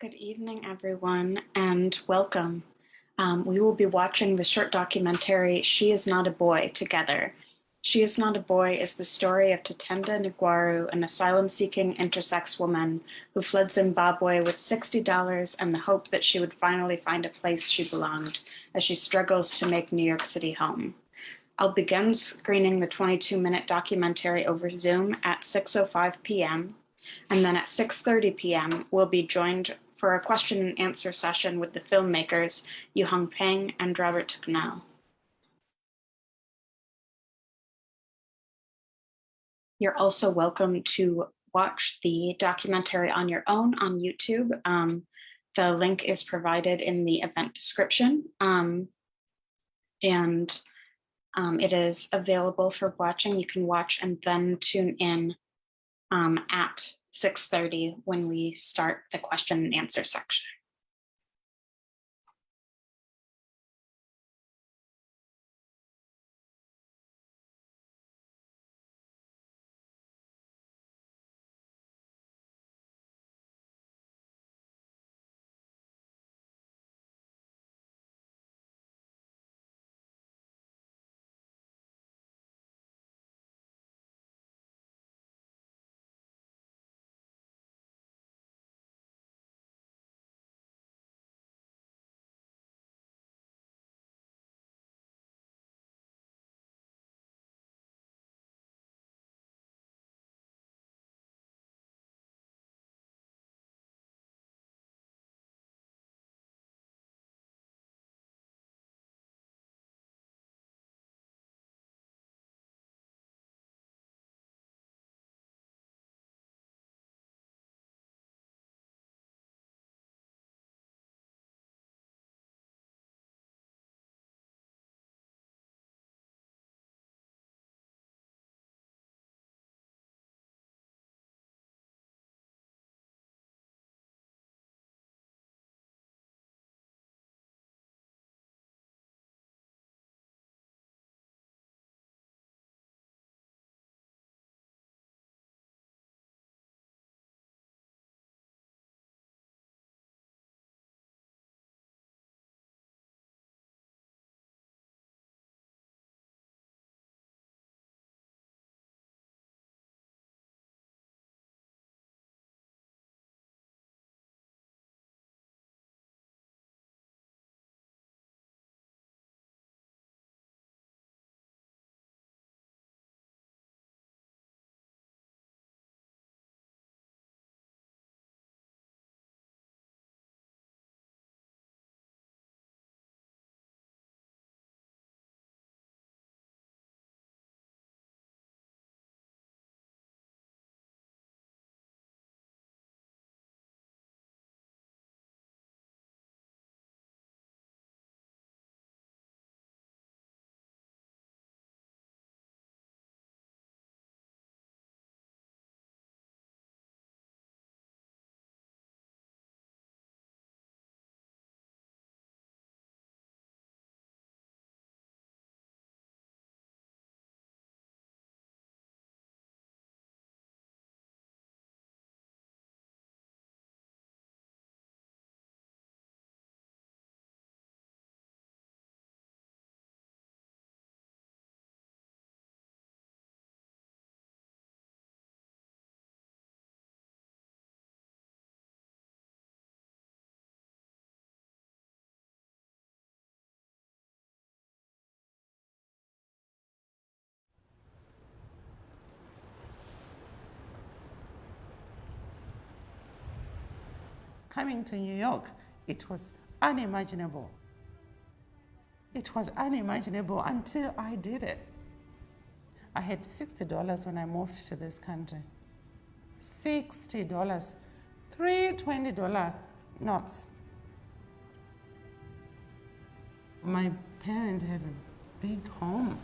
Good evening, everyone, and welcome. We will be watching the short documentary, She Is Not a Boy, together. She Is Not a Boy is the story of Tatenda Nguaru, an asylum-seeking intersex woman who fled Zimbabwe with $60 and the hope that she would finally find a place she belonged as she struggles to make New York City home. I'll begin screening the 22-minute documentary over Zoom at 6:05 p.m., and then at 6:30 p.m., we'll be joined for a question and answer session with the filmmakers, Yuhong Peng and Robert Tucknell. You're also welcome to watch the documentary on your own on YouTube. The link is provided in the event description. It is available for watching. You can watch and then tune in at 6:30 when we start the question and answer section. Coming to New York, it was unimaginable. It was unimaginable until I did it. I had $60 when I moved to this country. $60, three $20 notes. My parents have a big home.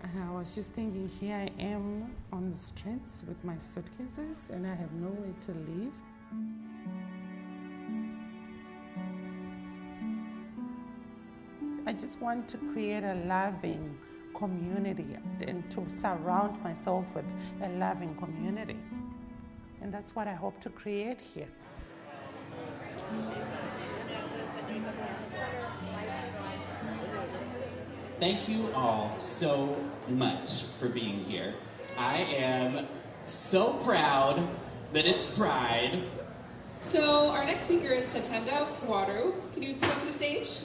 And I was just thinking, here I am on the streets with my suitcases and I have nowhere to live. I just want to create a loving community and to surround myself with a loving community. And that's what I hope to create here. Thank you all so much for being here. I am so proud that it's Pride. So our next speaker is Tatenda Waru. Can you come up to the stage?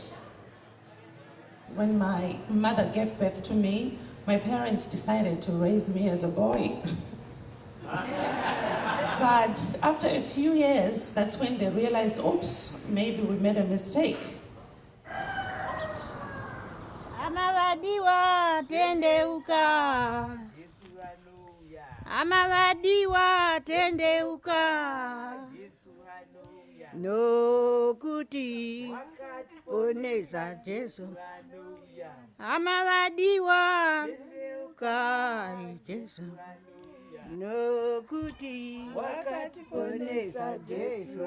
When my mother gave birth to me, my parents decided to raise me as a boy. But after a few years, that's when they realized, oops, maybe we made a mistake. Amawadiwa tendeuka. Amawadiwa tendeuka. No kuti poneza Jesu. Amawadiwa kai Jesu. No kuti poneza Jesu.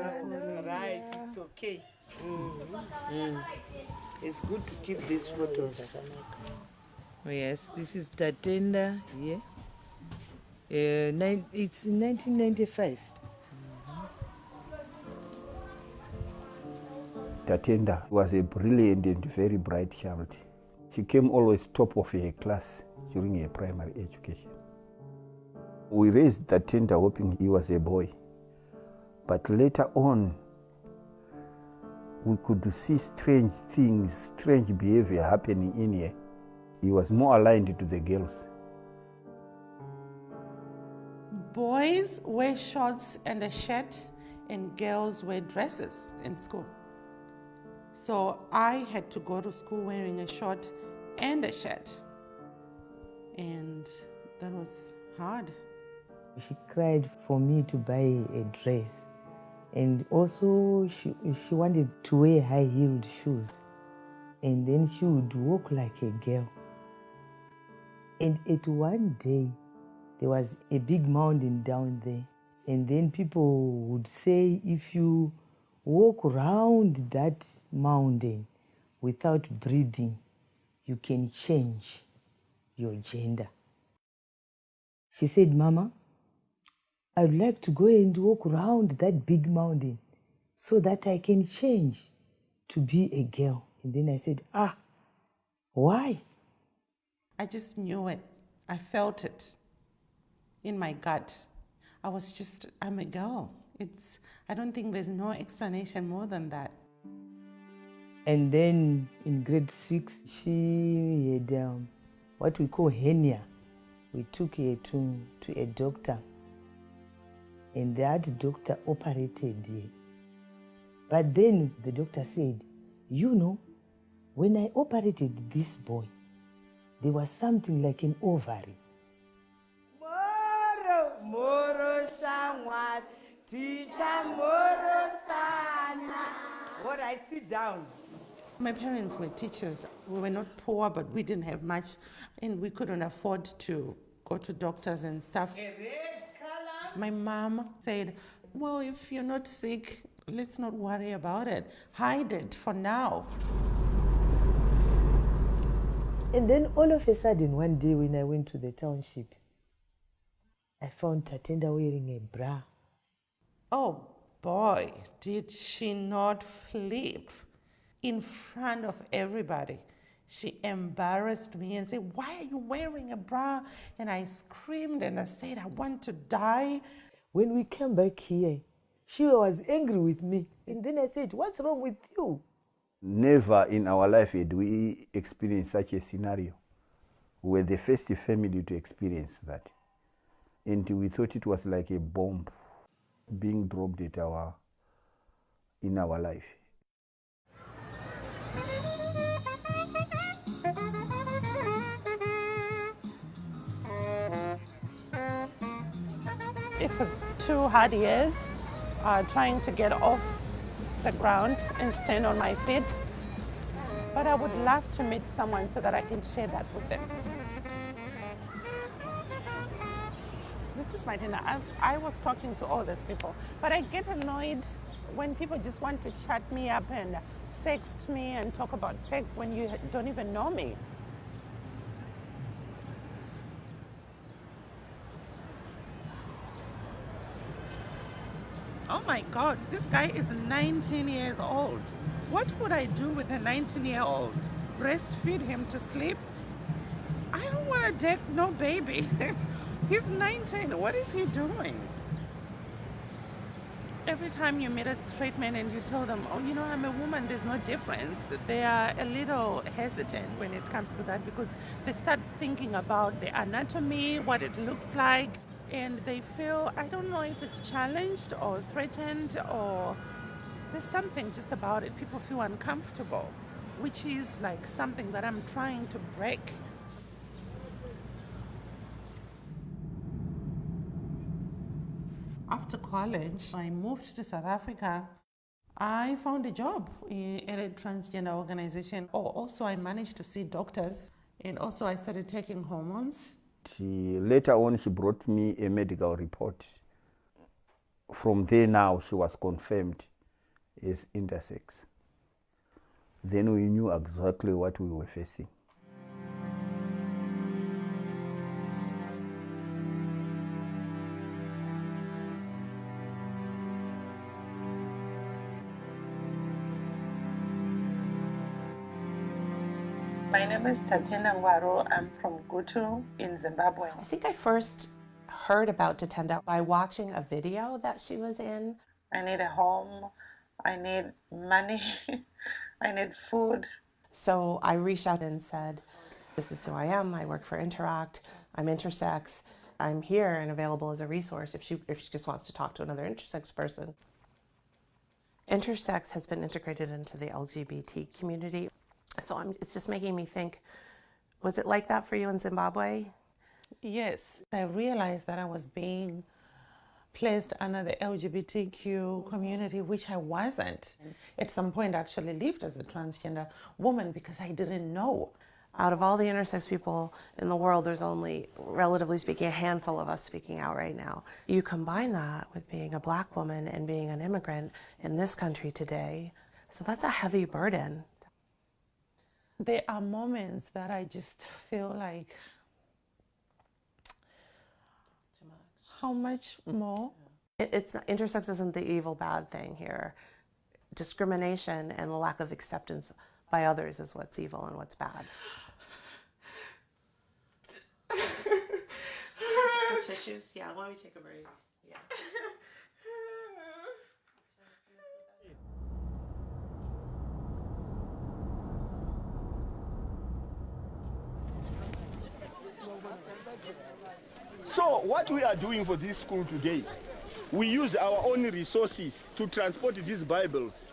Right, it's okay. It's good to keep these photos. Oh, yes, this is Tatenda here. It's 1995. Tatenda was a brilliant and very bright child. She came always top of her class during her primary education. We raised Tatenda hoping he was a boy. But later on, we could see strange things, strange behavior happening in here. He was more aligned to the girls. Boys wear shorts and a shirt, and girls wear dresses in school. So I had to go to school wearing a short and a shirt. And that was hard. She cried for me to buy a dress. And also she wanted to wear high-heeled shoes. And then she would walk like a girl. And at one day, there was a big mountain down there. And then people would say, if you walk around that mountain without breathing, you can change your gender. She said, Mama, I would like to go and walk around that big mountain so that I can change to be a girl. And then I said, why? I just knew it. I felt it in my gut. I'm a girl. I don't think there's no explanation more than that. And then in grade 6, she had what we call hernia. We took her to a doctor. And that doctor operated her. But then the doctor said, when I operated this boy, there was something like an ovary. Moro shangwar, teacher moro sana. All right, sit down. My parents were teachers. We were not poor, but we didn't have much, and we couldn't afford to go to doctors and stuff. My mom said, well, if you're not sick, let's not worry about it. Hide it for now. And then all of a sudden, one day when I went to the township, I found Tatenda wearing a bra. Oh boy, did she not flip in front of everybody. She embarrassed me and said, why are you wearing a bra? And I screamed and I said, I want to die. When we came back here, she was angry with me. And then I said, what's wrong with you? Never in our life did we experience such a scenario. We were the first family to experience that. And we thought it was like a bomb being dropped in our life. It was 2 hard years trying to get off the ground and stand on my feet. But I would love to meet someone so that I can share that with them. This is my dinner. I was talking to all these people, but I get annoyed when people just want to chat me up and sext me and talk about sex when you don't even know me. Oh my God, this guy is 19 years old. What would I do with a 19-year-old? Breastfeed him to sleep? I don't want to date no baby. He's 19. What is he doing? Every time you meet a straight man and you tell them, oh, you know, I'm a woman, there's no difference, they are a little hesitant when it comes to that because they start thinking about the anatomy, what it looks like, and they feel, I don't know if it's challenged or threatened or there's something just about it. People feel uncomfortable, which is like something that I'm trying to break. After college, I moved to South Africa. I found a job at a transgender organization. Also, I managed to see doctors, and also I started taking hormones. Later on, she brought me a medical report. From there now, she was confirmed as intersex. Then we knew exactly what we were facing. My name is Tatenda Ngwaro. I'm from Gutu in Zimbabwe. I think I first heard about Tatenda by watching a video that she was in. I need a home, I need money, I need food. So I reached out and said, this is who I am, I work for Interact, I'm intersex, I'm here and available as a resource if she just wants to talk to another intersex person. Intersex has been integrated into the LGBT community. So it's just making me think, was it like that for you in Zimbabwe? Yes, I realized that I was being placed under the LGBTQ community, which I wasn't. At some point, I actually lived as a transgender woman because I didn't know. Out of all the intersex people in the world, there's only, relatively speaking, a handful of us speaking out right now. You combine that with being a Black woman and being an immigrant in this country today, so that's a heavy burden. There are moments that I just feel like, how much more? It's not, intersex isn't the evil bad thing here. Discrimination and the lack of acceptance by others is what's evil and what's bad. Some tissues? Yeah, why don't we take a break? Yeah. So what we are doing for this school today, we use our own resources to transport these Bibles.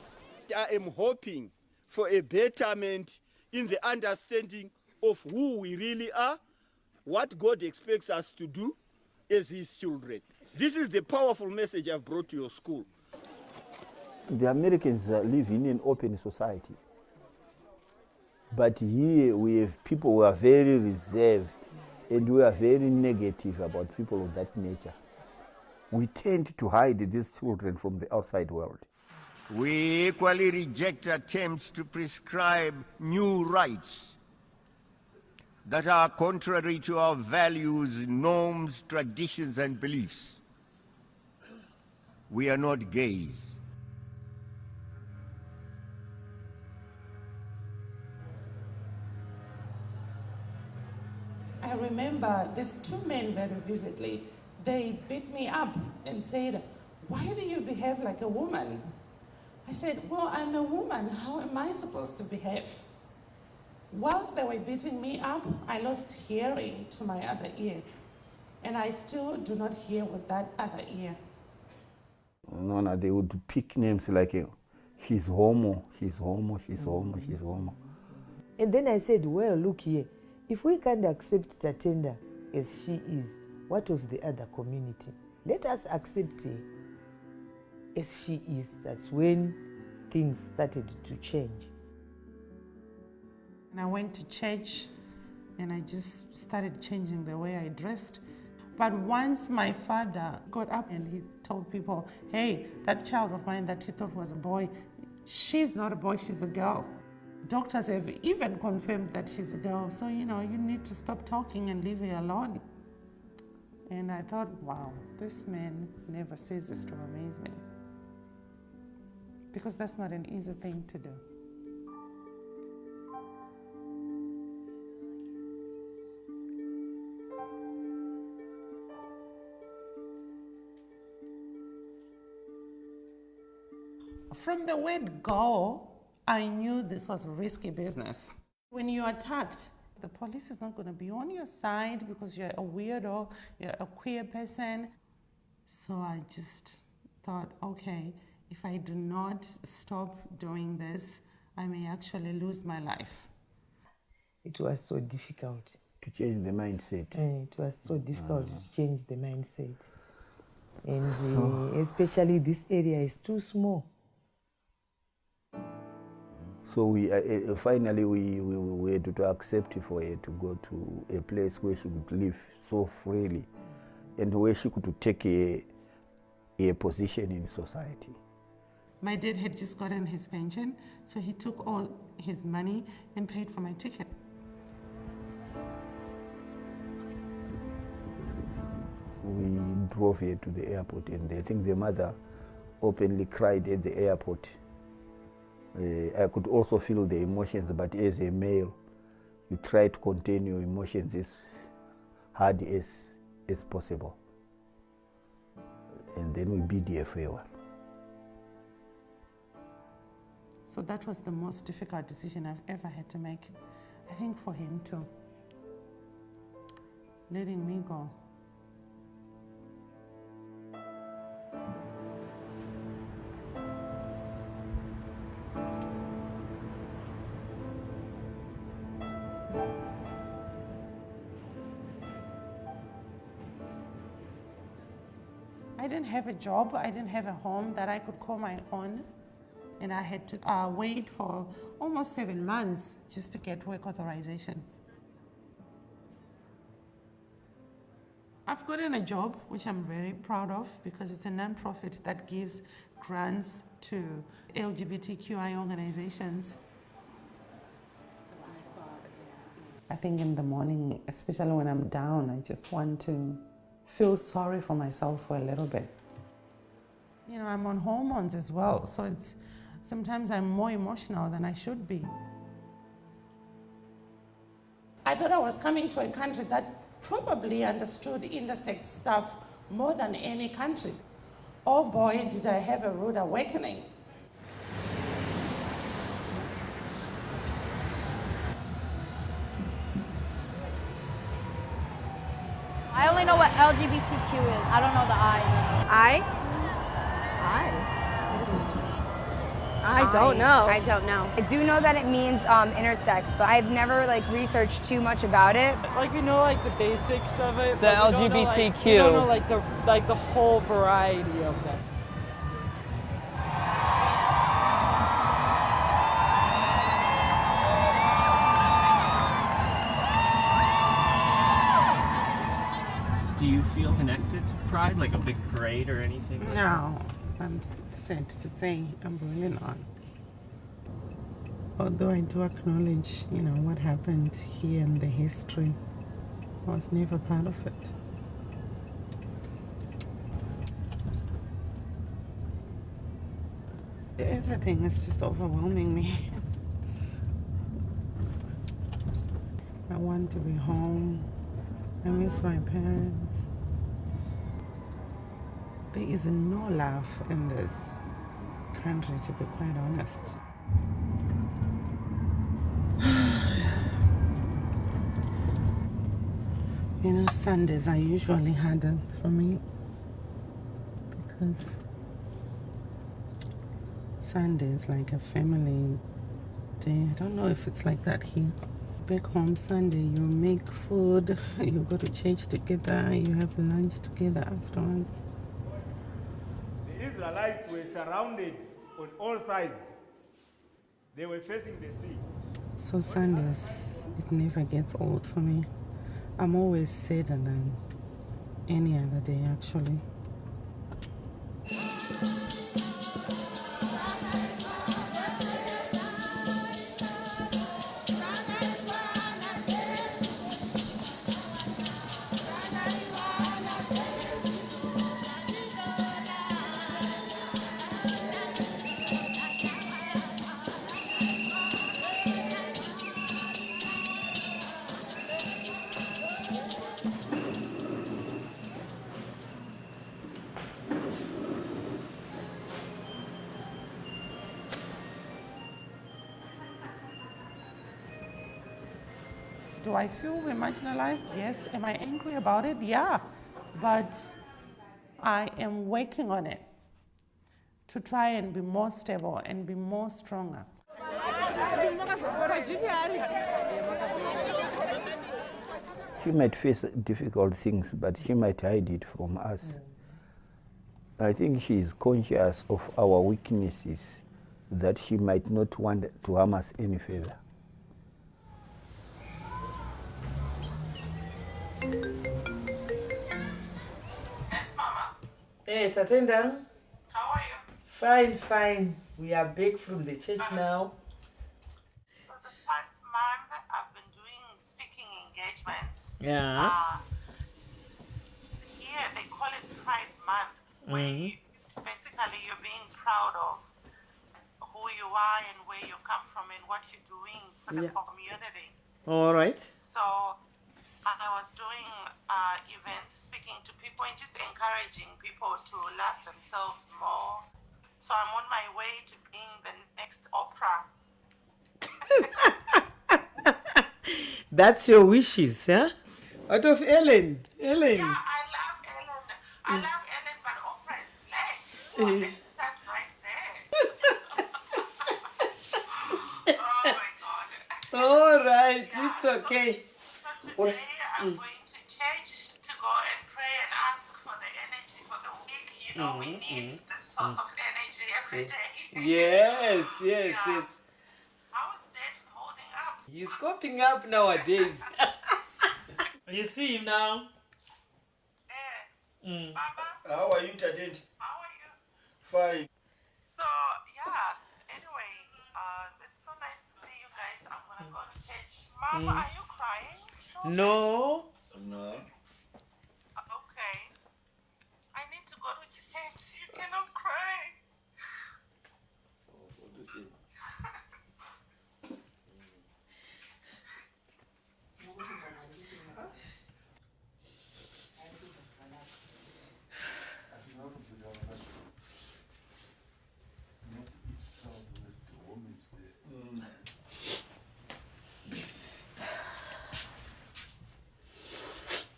I am hoping for a betterment in the understanding of who we really are, what God expects us to do as His children. This is the powerful message I've brought to your school. The Americans live in an open society. But here we have people who are very reserved and we are very negative about people of that nature. We tend to hide these children from the outside world. We equally reject attempts to prescribe new rights that are contrary to our values, norms, traditions, and beliefs. We are not gays. I remember these two men very vividly. They beat me up and said, "Why do you behave like a woman?" I said, "Well, I'm a woman. How am I supposed to behave?" Whilst they were beating me up, I lost hearing to my other ear. And I still do not hear with that other ear. No, they would pick names like, she's homo, she's homo, she's homo, she's homo. And then I said, well, look here, if we can't accept Tatenda as she is, what of the other community? Let us accept her as she is. That's when things started to change. And I went to church and I just started changing the way I dressed. But once my father got up and he told people, hey, that child of mine that you thought was a boy, she's not a boy, she's a girl. Doctors have even confirmed that she's a girl. So, you need to stop talking and leave her alone. And I thought, wow, this man never ceases to amaze me. because that's not an easy thing to do. From the word go, I knew this was risky business. When you're attacked, the police is not going to be on your side because you're a weirdo, you're a queer person. So I just thought, okay, if I do not stop doing this, I may actually lose my life. It was so difficult. To change the mindset. It was so difficult to change the mindset. And especially this area is too small. So we finally we had to accept for her to go to a place where she could live so freely and where she could take a position in society. My dad had just gotten his pension, so he took all his money and paid for my ticket. We drove her to the airport, and I think the mother openly cried at the airport. I could also feel the emotions, but as a male, you try to contain your emotions as hard as possible. And then we bid her farewell. So that was the most difficult decision I've ever had to make. I think for him too. Letting me go. I didn't have a job, I didn't have a home that I could call my own, and I had to wait for almost 7 months just to get work authorization. I've gotten a job, which I'm very proud of, because it's a non-profit that gives grants to LGBTQI organizations. I think in the morning, especially when I'm down, I just want to feel sorry for myself for a little bit. You know, I'm on hormones as well, so sometimes I'm more emotional than I should be. I thought I was coming to a country that probably understood intersex stuff more than any country. Oh boy, did I have a rude awakening. I only know what LGBTQ is. I don't know the I. I don't know. I don't know. I do know that it means intersex, but I've never researched too much about it. We know the basics of it. The LGBTQ. We don't know the whole variety of them. Do you feel connected to Pride, like a big parade or anything? No, I'm sad to say I'm really not. Although I do acknowledge, what happened here in the history, I was never part of it. Everything is just overwhelming me. I want to be home. I miss my parents. There is no love in this country, to be quite honest. Sundays are usually harder for me because Sunday is like a family day. I don't know if it's like that here. Back home Sunday, you make food, you go to church together, you have lunch together afterwards. The Israelites were surrounded on all sides. They were facing the sea. So Sundays, it never gets old for me. I'm always sadder than any other day, actually. Do I feel we're marginalized? Yes. Am I angry about it? Yeah. But I am working on it to try and be more stable and be more stronger. She might face difficult things, but she might hide it from us. I think she is conscious of our weaknesses, that she might not want to harm us any further. Yes, Mama. Hey, Tatenda. How are you? Fine, fine. We are back from the church now. So the past month, I've been doing speaking engagements. Yeah. Here they call it Pride Month, where it's basically you're being proud of who you are and where you come from and what you're doing for the community. All right. So I was doing events, speaking to people and just encouraging people to love themselves more. So I'm on my way to being the next Oprah. That's your wishes, huh? Out of Ellen. Ellen. Yeah, I love Ellen. I love Ellen, but Oprah is black. So let's start right there. Oh my God. All right, it's okay. So today I'm going to church to go and pray and ask for the energy for the week. You know, we need the source of energy every day. Yes, yes, yes. How is Dad holding up? He's coping up nowadays. You see him now? Baba? How are you, Tatent? How are you? Fine. So, yeah, anyway, it's so nice to see you guys. I'm gonna go to church. Mama, are you crying? Still? No. No. Okay. I need to go to church. You cannot cry.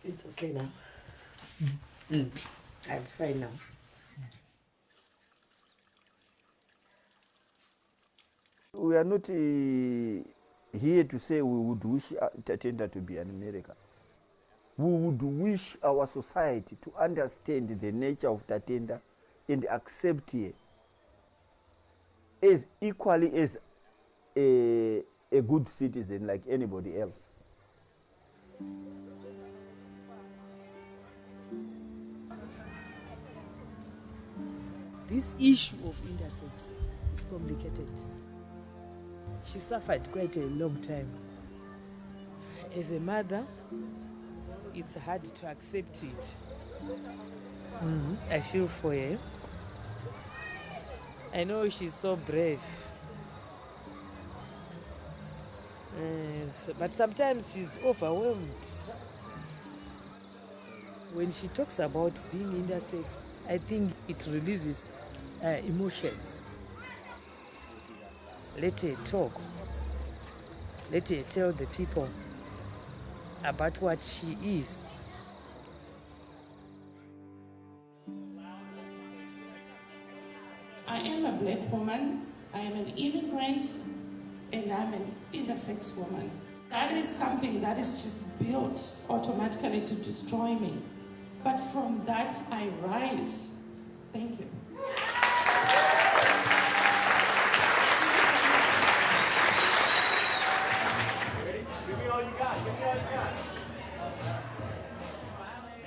It's okay now. I'm fine now. We are not here to say we would wish Tatenda to be an American. We would wish our society to understand the nature of Tatenda and accept her as equally as a good citizen like anybody else. This issue of intersex is complicated. She suffered quite a long time. As a mother, it's hard to accept it. I feel for her. I know she's so brave. But sometimes she's overwhelmed. When she talks about being intersex, I think it releases emotions. Let her talk. Let her tell the people about what she is. I am a black woman, I am an immigrant, and I'm an intersex woman. That is something that is just built automatically to destroy me. But from that, I rise. Thank you.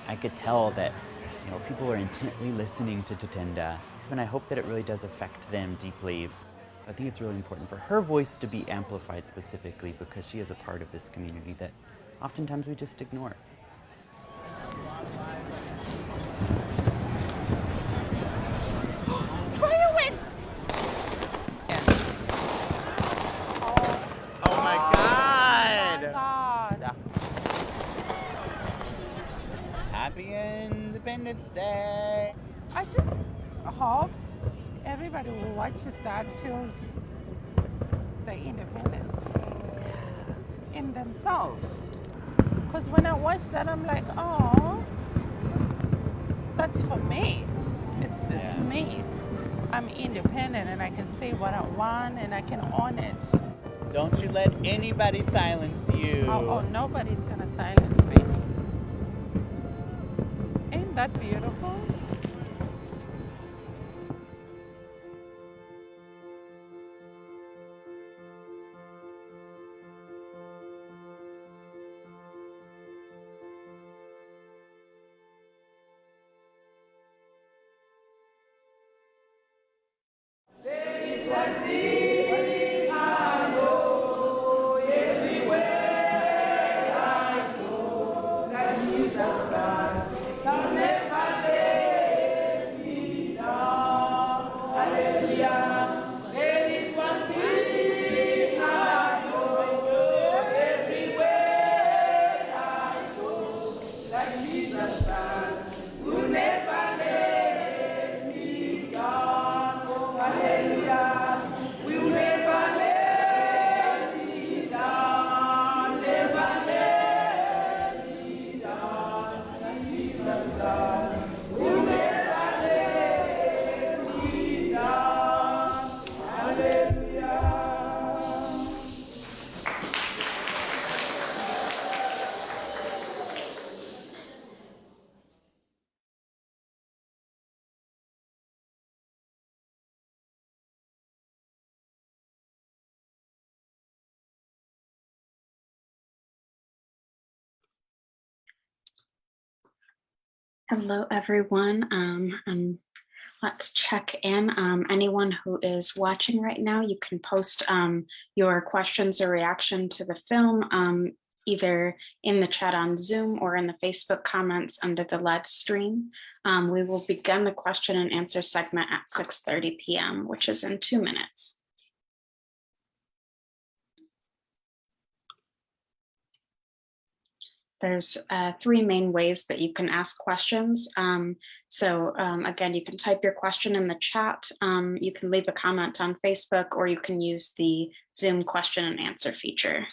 I could tell that, people are intently listening to Tatenda, and I hope that it really does affect them deeply. I think it's really important for her voice to be amplified specifically because she is a part of this community that oftentimes we just ignore. Fireworks! Oh my God! God. Happy Independence Day! I just hope everybody who watches that feels the independence. in themselves. Because when I watch that, I'm like, oh, that's for me. It's me. I'm independent and I can say what I want and I can own it. Don't you let anybody silence you. Oh, nobody's gonna silence me. Ain't that beautiful? Hello, everyone, and let's check in. Anyone who is watching right now, you can post your questions or reaction to the film either in the chat on Zoom or in the Facebook comments under the live stream. We will begin the question and answer segment at 6:30 p.m., which is in 2 minutes. There's 3 main ways that you can ask questions. Again, you can type your question in the chat. You can leave a comment on Facebook, or you can use the Zoom question and answer feature.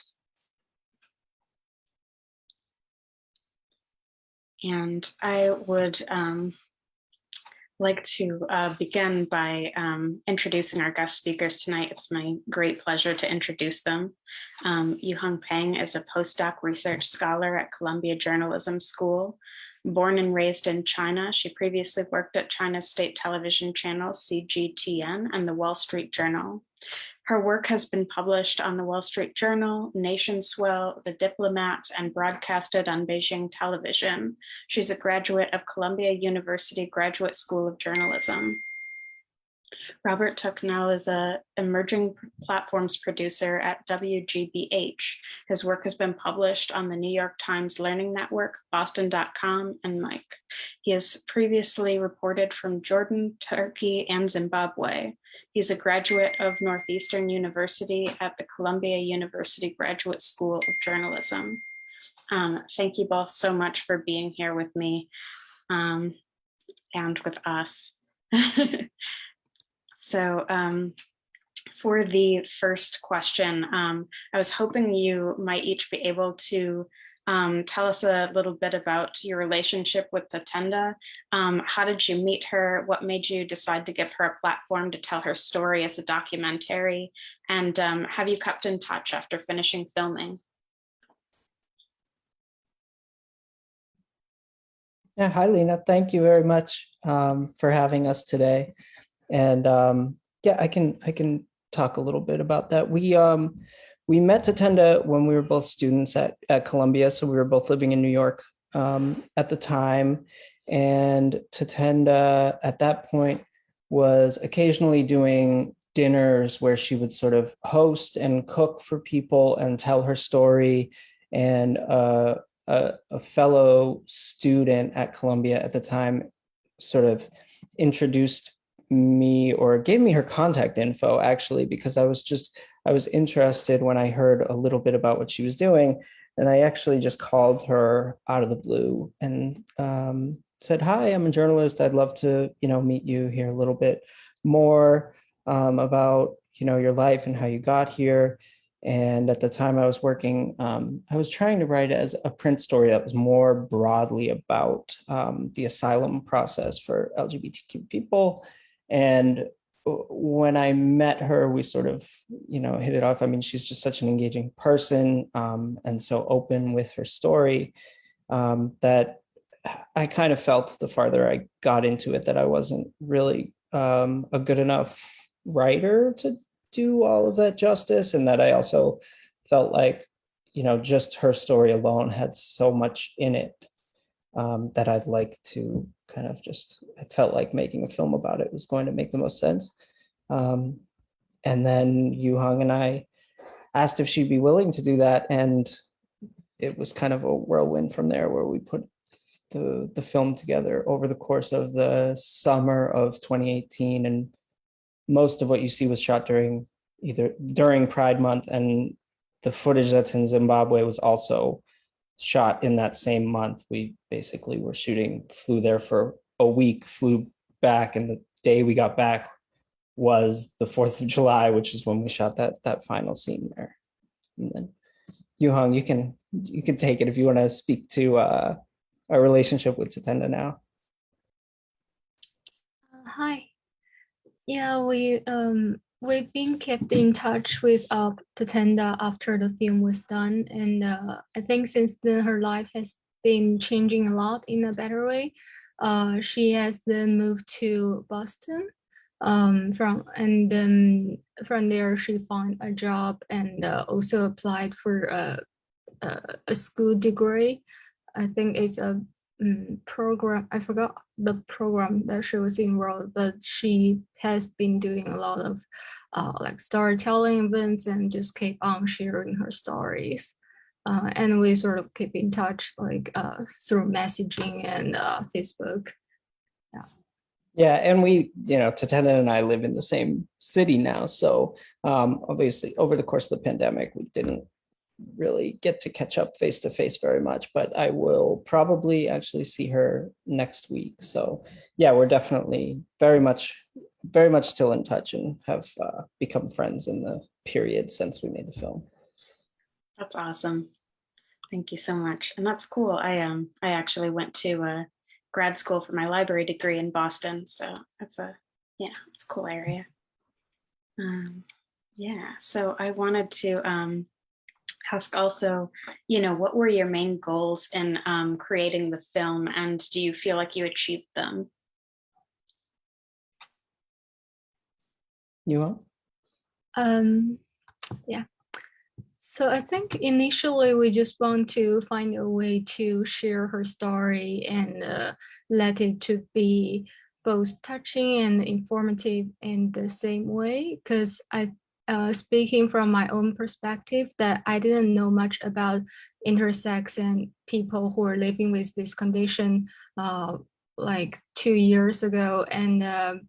And I would like to begin by introducing our guest speakers tonight. It's my great pleasure to introduce them. Yuheng Peng is a postdoc research scholar at Columbia Journalism School. Born and raised in China, she previously worked at China's state television channel CGTN and the Wall Street Journal. Her work has been published on the Wall Street Journal, Nation Swell, The Diplomat, and broadcasted on Beijing television. She's a graduate of Columbia University Graduate School of Journalism. Robert Tucknell is an emerging platforms producer at WGBH. His work has been published on the New York Times Learning Network, Boston.com, and Mike. He has previously reported from Jordan, Turkey, and Zimbabwe. He's a graduate of Northeastern University at the Columbia University Graduate School of Journalism. Thank you both so much for being here with me and with us. For the first question, I was hoping you might each be able to tell us a little bit about your relationship with Tatenda. How did you meet her? What made you decide to give her a platform to tell her story as a documentary? And have you kept in touch after finishing filming? Yeah, hi, Lena. Thank you very much for having us today. And yeah, I can talk a little bit about that. We met Tatenda when we were both students at Columbia, so we were both living in New York at the time. And Tatenda at that point was occasionally doing dinners where she would sort of host and cook for people and tell her story. And a fellow student at Columbia at the time sort of introduced me or gave me her contact info, actually, because I was interested when I heard a little bit about what she was doing. And I actually just called her out of the blue and said, hi, I'm a journalist. I'd love to, meet you, hear a little bit more about, your life and how you got here. And at the time I was working, I was trying to write as a print story that was more broadly about the asylum process for LGBTQ people. And when I met her, we sort of, hit it off. I mean, she's just such an engaging person, and so open with her story, that I kind of felt the farther I got into it that I wasn't really a good enough writer to do all of that justice, and that I also felt like, just her story alone had so much in it, that I'd like to kind of I felt like making a film about it was going to make the most sense. And then Yu Hong and I asked if she'd be willing to do that, and it was kind of a whirlwind from there, where we put the film together over the course of the summer of 2018, and most of what you see was shot during Pride Month, and the footage that's in Zimbabwe was also shot in that same month. We basically were flew there for a week, flew back, and the day we got back was the 4th of July, which is when we shot that final scene there. And then Yu Hong, you can take it if you want to speak to our relationship with Tatenda now. Hi. Yeah, we've been kept in touch with Tatenda after the film was done, and I think since then her life has been changing a lot in a better way. She has then moved to Boston, and then from there she found a job and also applied for a school degree. I think it's a program. I forgot the program that she was enrolled, but she has been doing a lot of like storytelling events and just keep on sharing her stories. And we sort of keep in touch like through messaging and Facebook. Yeah, and we, Tatenda and I live in the same city now. So obviously over the course of the pandemic, we didn't really get to catch up face to face very much, but I will probably actually see her next week. So yeah, we're definitely very much still in touch and have become friends in the period since we made the film. That's awesome. Thank you so much. And that's cool. I actually went to grad school for my library degree in Boston. So it's a cool area. So I wanted to ask also, what were your main goals in creating the film, and do you feel like you achieved them? You want? Yeah. So I think initially we just want to find a way to share her story and let it to be both touching and informative in the same way, because speaking from my own perspective, that I didn't know much about intersex and people who are living with this condition like 2 years ago, and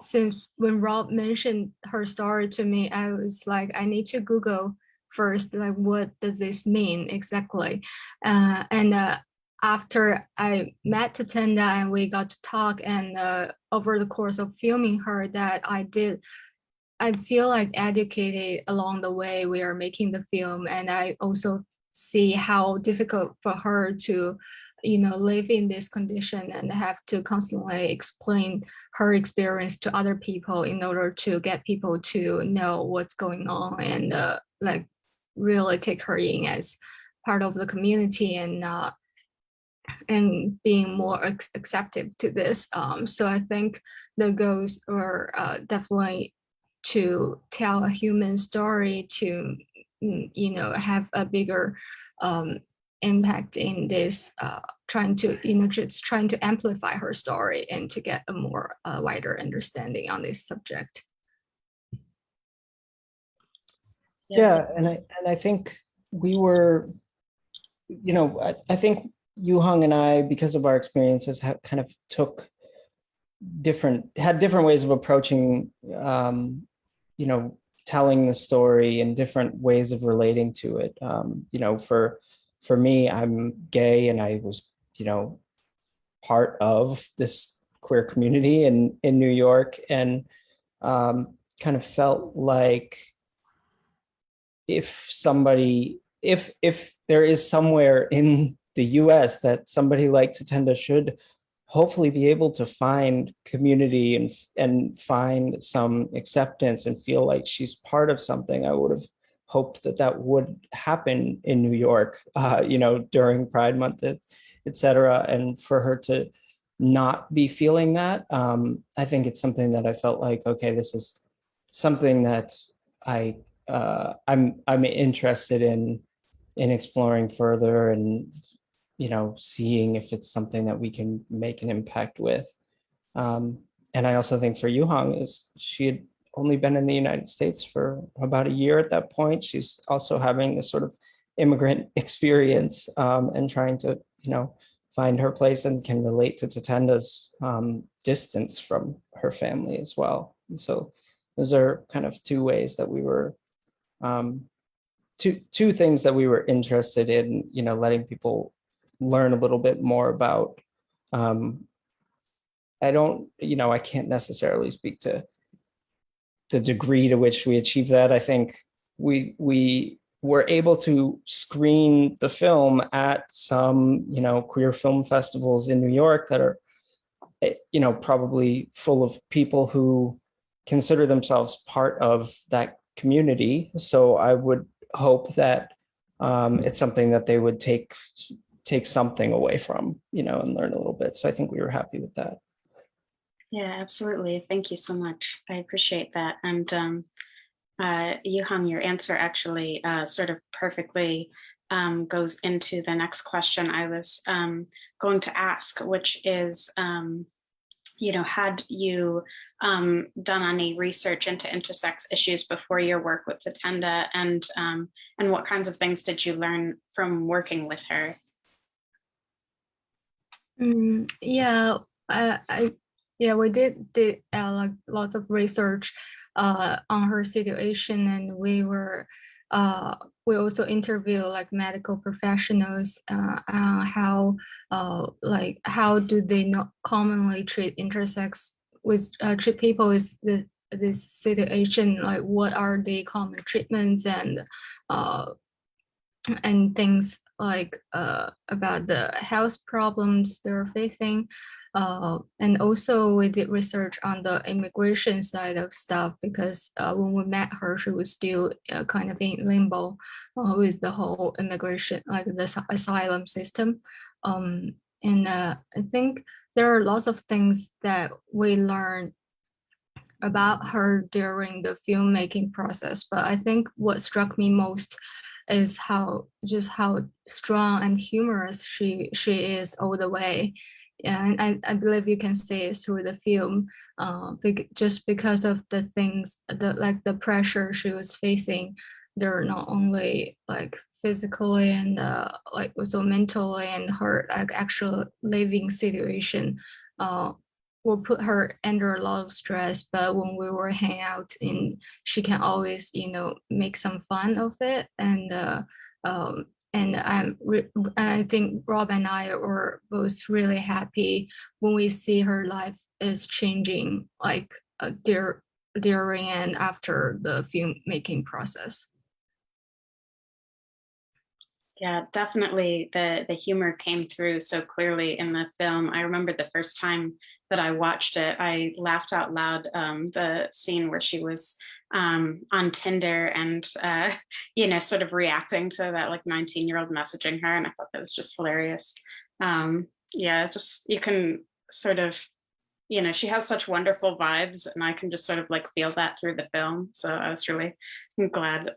since when Rob mentioned her story to me, I was like, I need to Google first, like, what does this mean exactly? After I met Tatenda and we got to talk, and over the course of filming her, that I feel like educated along the way we are making the film. And I also see how difficult for her to live in this condition and have to constantly explain her experience to other people in order to get people to know what's going on and like really take her in as part of the community and being more accepted to this. So I think the goals are definitely to tell a human story, to have a bigger impact in this, trying to amplify her story and to get a more wider understanding on this subject. Yeah, and I think we were, I think Yu Hong and I, because of our experiences, kind of had different ways of approaching, telling the story and different ways of relating to it. For me, I'm gay, and I was, part of this queer community in New York, and kind of felt like if somebody, if there is somewhere in the US that somebody like Tatenda should hopefully be able to find community and find some acceptance and feel like she's part of something. I would have hoped that that would happen in New York, during Pride Month, et cetera. And for her to not be feeling that, I think it's something that I felt like, okay, this is something that I'm interested in exploring further, and seeing if it's something that we can make an impact with. And I also think for Yuhang, is she had only been in the United States for about a year at that point. She's also having this sort of immigrant experience, and trying to find her place, and can relate to Tatenda's distance from her family as well. And so those are kind of two ways that we were two things that we were interested in, letting people learn a little bit more about. I can't necessarily speak to the degree to which we achieved that. I think we were able to screen the film at some, queer film festivals in New York that are, probably full of people who consider themselves part of that community. So I would hope that it's something that they would take something away from, and learn a little bit. So I think we were happy with that. Yeah, absolutely. Thank you so much. I appreciate that. And Yuhang, your answer actually sort of perfectly goes into the next question I was going to ask, which is, had you done any research into intersex issues before your work with Tatenda, and what kinds of things did you learn from working with her? We did like lots of research on her situation, and we also interview like medical professionals how do they not commonly treat intersex treat people with this situation, like what are the common treatments and things like about the health problems they're facing. And also we did research on the immigration side of stuff, because when we met her, she was still kind of in limbo with the whole immigration, like the asylum system. And I think there are lots of things that we learned about her during the filmmaking process. But I think what struck me most is how strong and humorous she is all the way. And I believe you can see it through the film, just because of the things, the pressure she was facing. They're not only like physically and like also mentally, and her like actual living situation will put her under a lot of stress. But when we were hanging out, she can always make some fun of it. And I think Rob and I were both really happy when we see her life is changing, like during and after the filmmaking process. Yeah, definitely the humor came through so clearly in the film. I remember the first time that I watched it, I laughed out loud, the scene where she was on Tinder and sort of reacting to that like 19-year-old messaging her, and I thought that was just hilarious. You can sort of, she has such wonderful vibes, and I can just sort of like feel that through the film. So I was really glad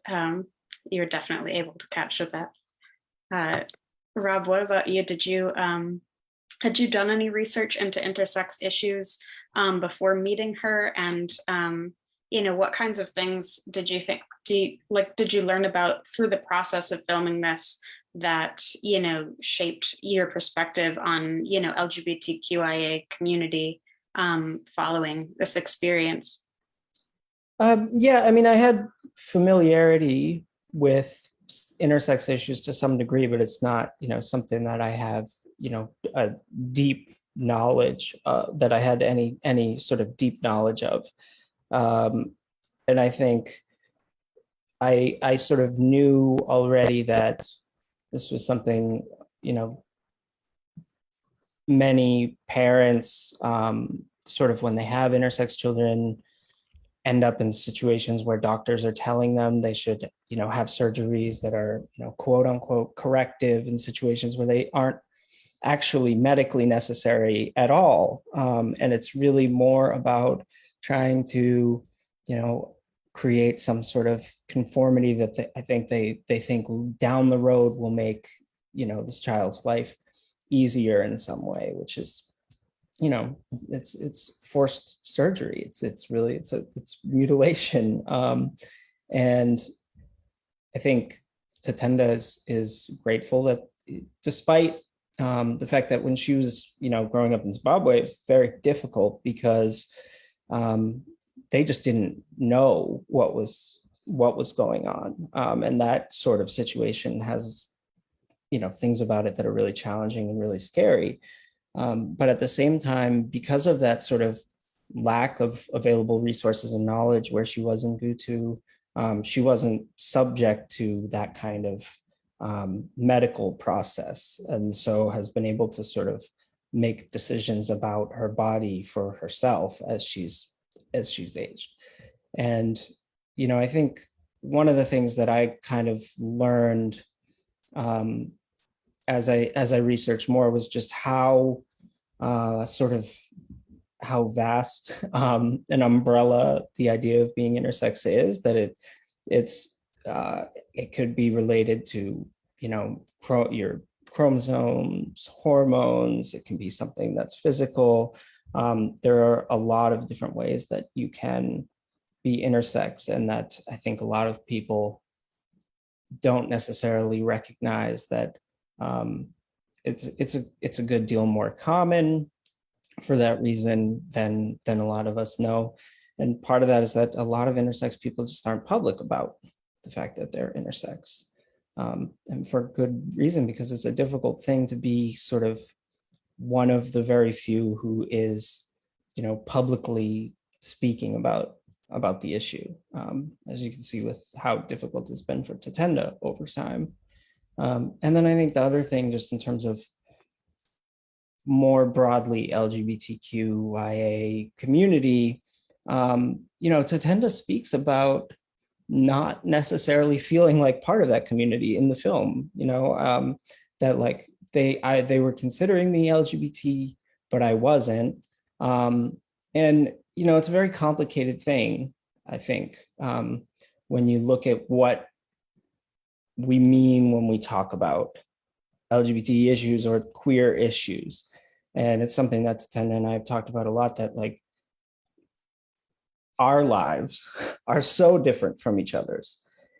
you're definitely able to capture that. Rob, what about you? Had you done any research into intersex issues before meeting her? And what kinds of things did you think, did you learn about through the process of filming this that, shaped your perspective on, LGBTQIA community following this experience? I had familiarity with intersex issues to some degree, but it's not, something that I have, a deep knowledge, that I had any sort of deep knowledge of. And I think I sort of knew already that this was something, you know, many parents, sort of when they have intersex children, end up in situations where doctors are telling them they should, you know, have surgeries that are, you know, quote unquote corrective, in situations where they aren't actually medically necessary at all. And it's really more about trying to, you know, create some sort of conformity that I think they think down the road will make, you know, this child's life easier in some way, which is, you know, it's forced surgery. It's really it's mutilation. And I think Tatenda is grateful that, despite the fact that when she was, you know, growing up in Zimbabwe, it was very difficult because they just didn't know what was going on, and that sort of situation has, you know, things about it that are really challenging and really scary. But at the same time, because of that sort of lack of available resources and knowledge where she was in Gutu, she wasn't subject to that kind of medical process, and so has been able to sort of make decisions about her body for herself as she's aged. And, you know, I think one of the things that I kind of learned as I researched more was just how sort of how vast an umbrella the idea of being intersex is, that it could be related to, you know, your chromosomes, hormones. It can be something that's physical. There are a lot of different ways that you can be intersex, and that I think a lot of people don't necessarily recognize that it's a good deal more common for that reason than a lot of us know. And part of that is that a lot of intersex people just aren't public about the fact that they're intersex, and for good reason, because it's a difficult thing to be sort of one of the very few who is, you know, publicly speaking about the issue, as you can see with how difficult it's been for Tatenda over time. And then I think the other thing, just in terms of more broadly LGBTQIA community, you know, Tatenda speaks about not necessarily feeling like part of that community in the film, you know, that like they were considering the LGBT, but I wasn't. And, you know, it's a very complicated thing, I think, when you look at what we mean when we talk about LGBT issues or queer issues. And it's something that Tatenda and I have talked about a lot, that like our lives are so different from each other's.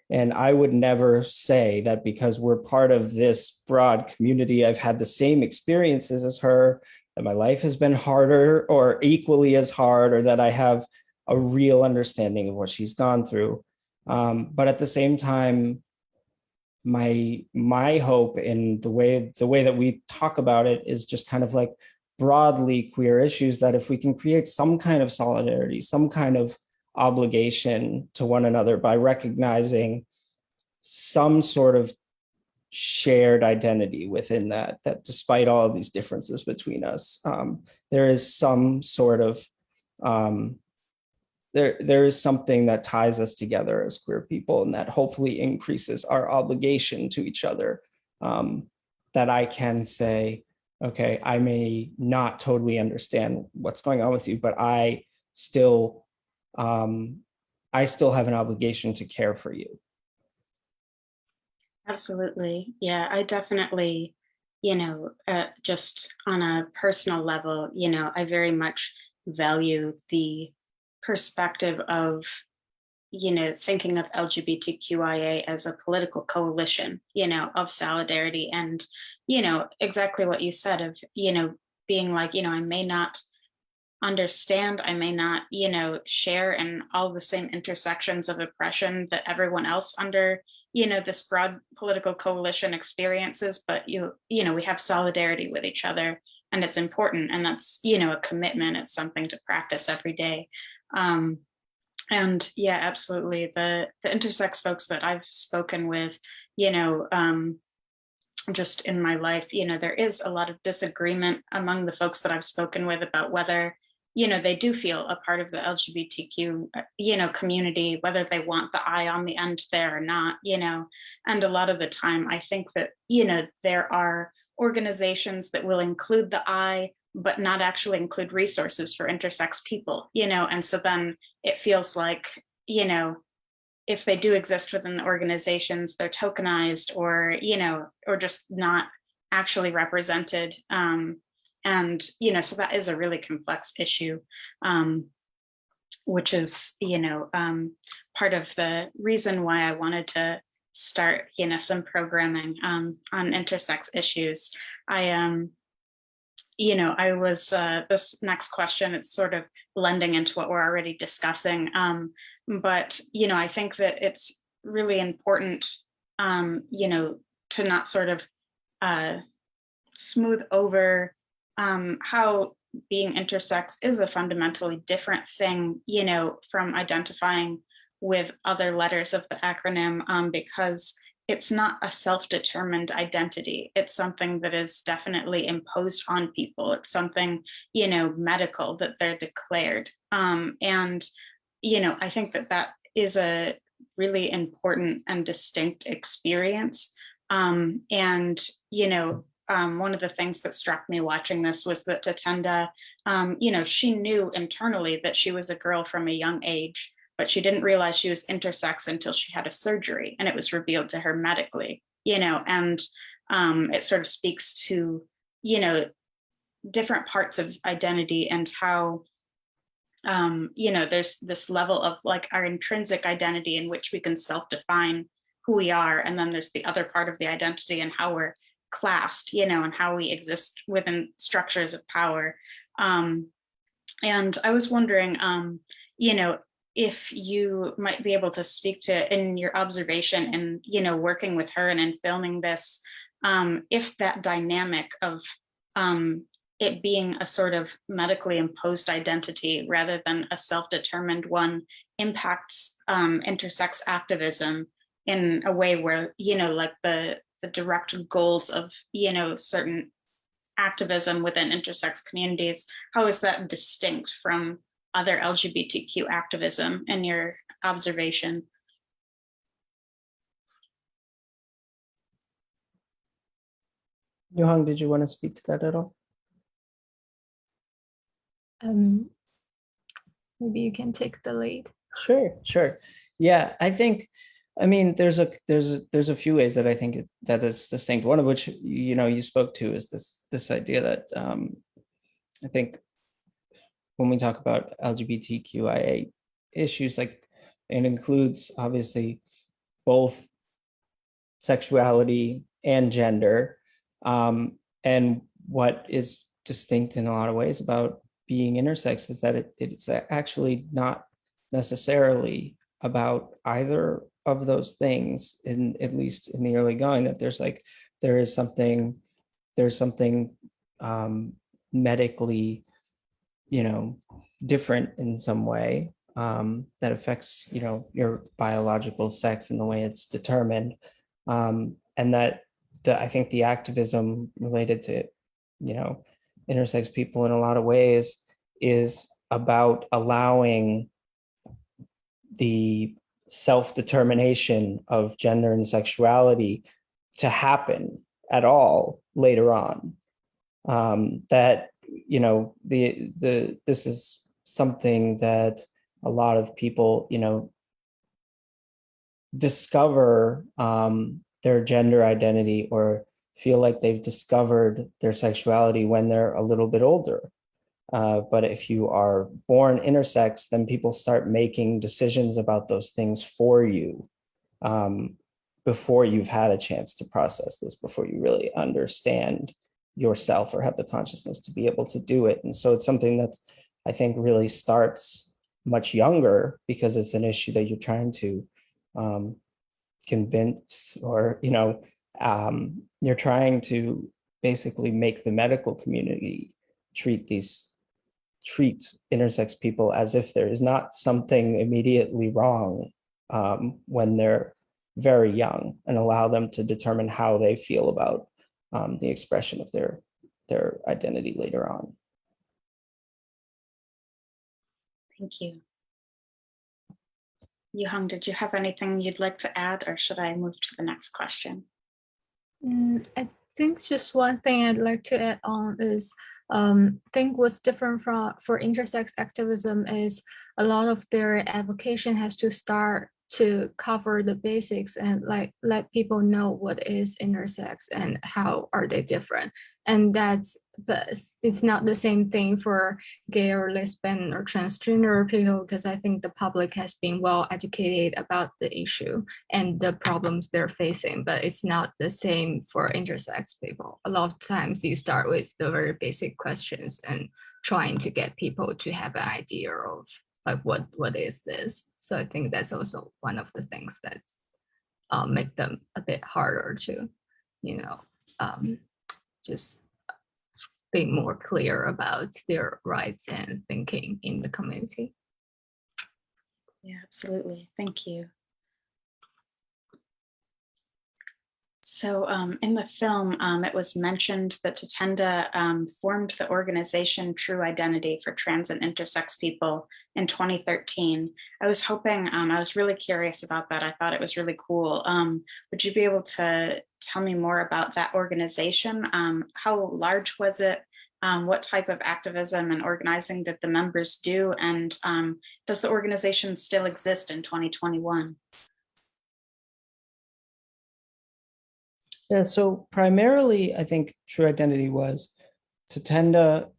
And I would never say that because we're part of this broad community, I've had the same experiences as her, that my life has been harder or equally as hard, or that I have a real understanding of what she's gone through. But at the same time, my hope in the way that we talk about it is just kind of like broadly queer issues, that if we can create some kind of solidarity, some kind of obligation to one another by recognizing some sort of shared identity within that despite all of these differences between us, there is some sort of there is something that ties us together as queer people, and that hopefully increases our obligation to each other, that I can say, okay, I may not totally understand what's going on with you, but I still have an obligation to care for you. Absolutely. Yeah, I definitely, you know, just on a personal level, you know, I very much value the perspective of, you know, thinking of LGBTQIA as a political coalition, you know, of solidarity. And, you know, exactly what you said of, you know, being like, you know, I may not understand, I may not, you know, share in all the same intersections of oppression that everyone else under, you know, this broad political coalition experiences, but you know, we have solidarity with each other, and it's important, and that's, you know, a commitment. It's something to practice every day. And yeah, absolutely. The intersex folks that I've spoken with, you know, just in my life, you know, there is a lot of disagreement among the folks that I've spoken with about whether, you know, they do feel a part of the LGBTQ, you know, community, whether they want the I on the end there or not, you know. And a lot of the time, I think that, you know, there are organizations that will include the I, but not actually include resources for intersex people, you know. And so then it feels like, you know, if they do exist within the organizations, they're tokenized or, you know, or just not actually represented. And, you know, so that is a really complex issue, which is, you know, part of the reason why I wanted to start, you know, some programming on intersex issues. You know, I was, this next question, it's sort of blending into what we're already discussing. But, you know, I think that it's really important, you know, to not sort of smooth over how being intersex is a fundamentally different thing, you know, from identifying with other letters of the acronym, because it's not a self-determined identity. It's something that is definitely imposed on people. It's something, you know, medical that they're declared. And, you know, I think that that is a really important and distinct experience. And, you know, one of the things that struck me watching this was that Tatenda, you know, she knew internally that she was a girl from a young age, but she didn't realize she was intersex until she had a surgery and it was revealed to her medically, you know. And it sort of speaks to, you know, different parts of identity and how, you know, there's this level of like our intrinsic identity in which we can self-define who we are. And then there's the other part of the identity and how we're classed, you know, and how we exist within structures of power. And I was wondering, you know, if you might be able to speak to, in your observation and, you know, working with her and in filming this, if that dynamic of it being a sort of medically imposed identity rather than a self-determined one impacts intersex activism in a way where, you know, like the direct goals of, you know, certain activism within intersex communities, how is that distinct from other LGBTQ activism in your observation? Yohang, did you want to speak to that at all? Maybe you can take the lead. Sure. Yeah, I think, I mean, there's a few ways that I think that is distinct. One of which, you know, you spoke to is this idea that I think when we talk about LGBTQIA issues, like it includes obviously both sexuality and gender. And what is distinct in a lot of ways about being intersex is that it's actually not necessarily about either of those things, in at least in the early going, that there's something medically, you know, different in some way, that affects, you know, your biological sex and the way it's determined. And that I think the activism related to, you know, intersex people in a lot of ways is about allowing the self-determination of gender and sexuality to happen at all later on. That, you know, this is something that a lot of people, you know, discover their gender identity or feel like they've discovered their sexuality when they're a little bit older. But if you are born intersex, then people start making decisions about those things for you before you've had a chance to process this, before you really understand yourself or have the consciousness to be able to do it. And so it's something that I think really starts much younger, because it's an issue that you're trying to convince, or, you know, you're trying to basically make the medical community treat treat intersex people as if there is not something immediately wrong when they're very young, and allow them to determine how they feel about the expression of their identity later on. Thank you. Yuhang, did you have anything you'd like to add, or should I move to the next question? I think just one thing I'd like to add on is I think what's different for intersex activism is a lot of their advocation has to start to cover the basics and like let people know what is intersex and how are they different. And but it's not the same thing for gay or lesbian or transgender people, because I think the public has been well educated about the issue and the problems they're facing, but it's not the same for intersex people. A lot of times you start with the very basic questions and trying to get people to have an idea of like what is this. So I think that's also one of the things that make them a bit harder to, just being more clear about their rights and thinking in the community. Yeah, absolutely. Thank you. So in the film, it was mentioned that Tatenda formed the organization True Identity for Trans and Intersex People in 2013. I was hoping, I was really curious about that. I thought it was really cool. Would you be able to tell me more about that organization? How large was it? What type of activism and organizing did the members do? And does the organization still exist in 2021? Yeah, so primarily, I think True Identity was Tatenda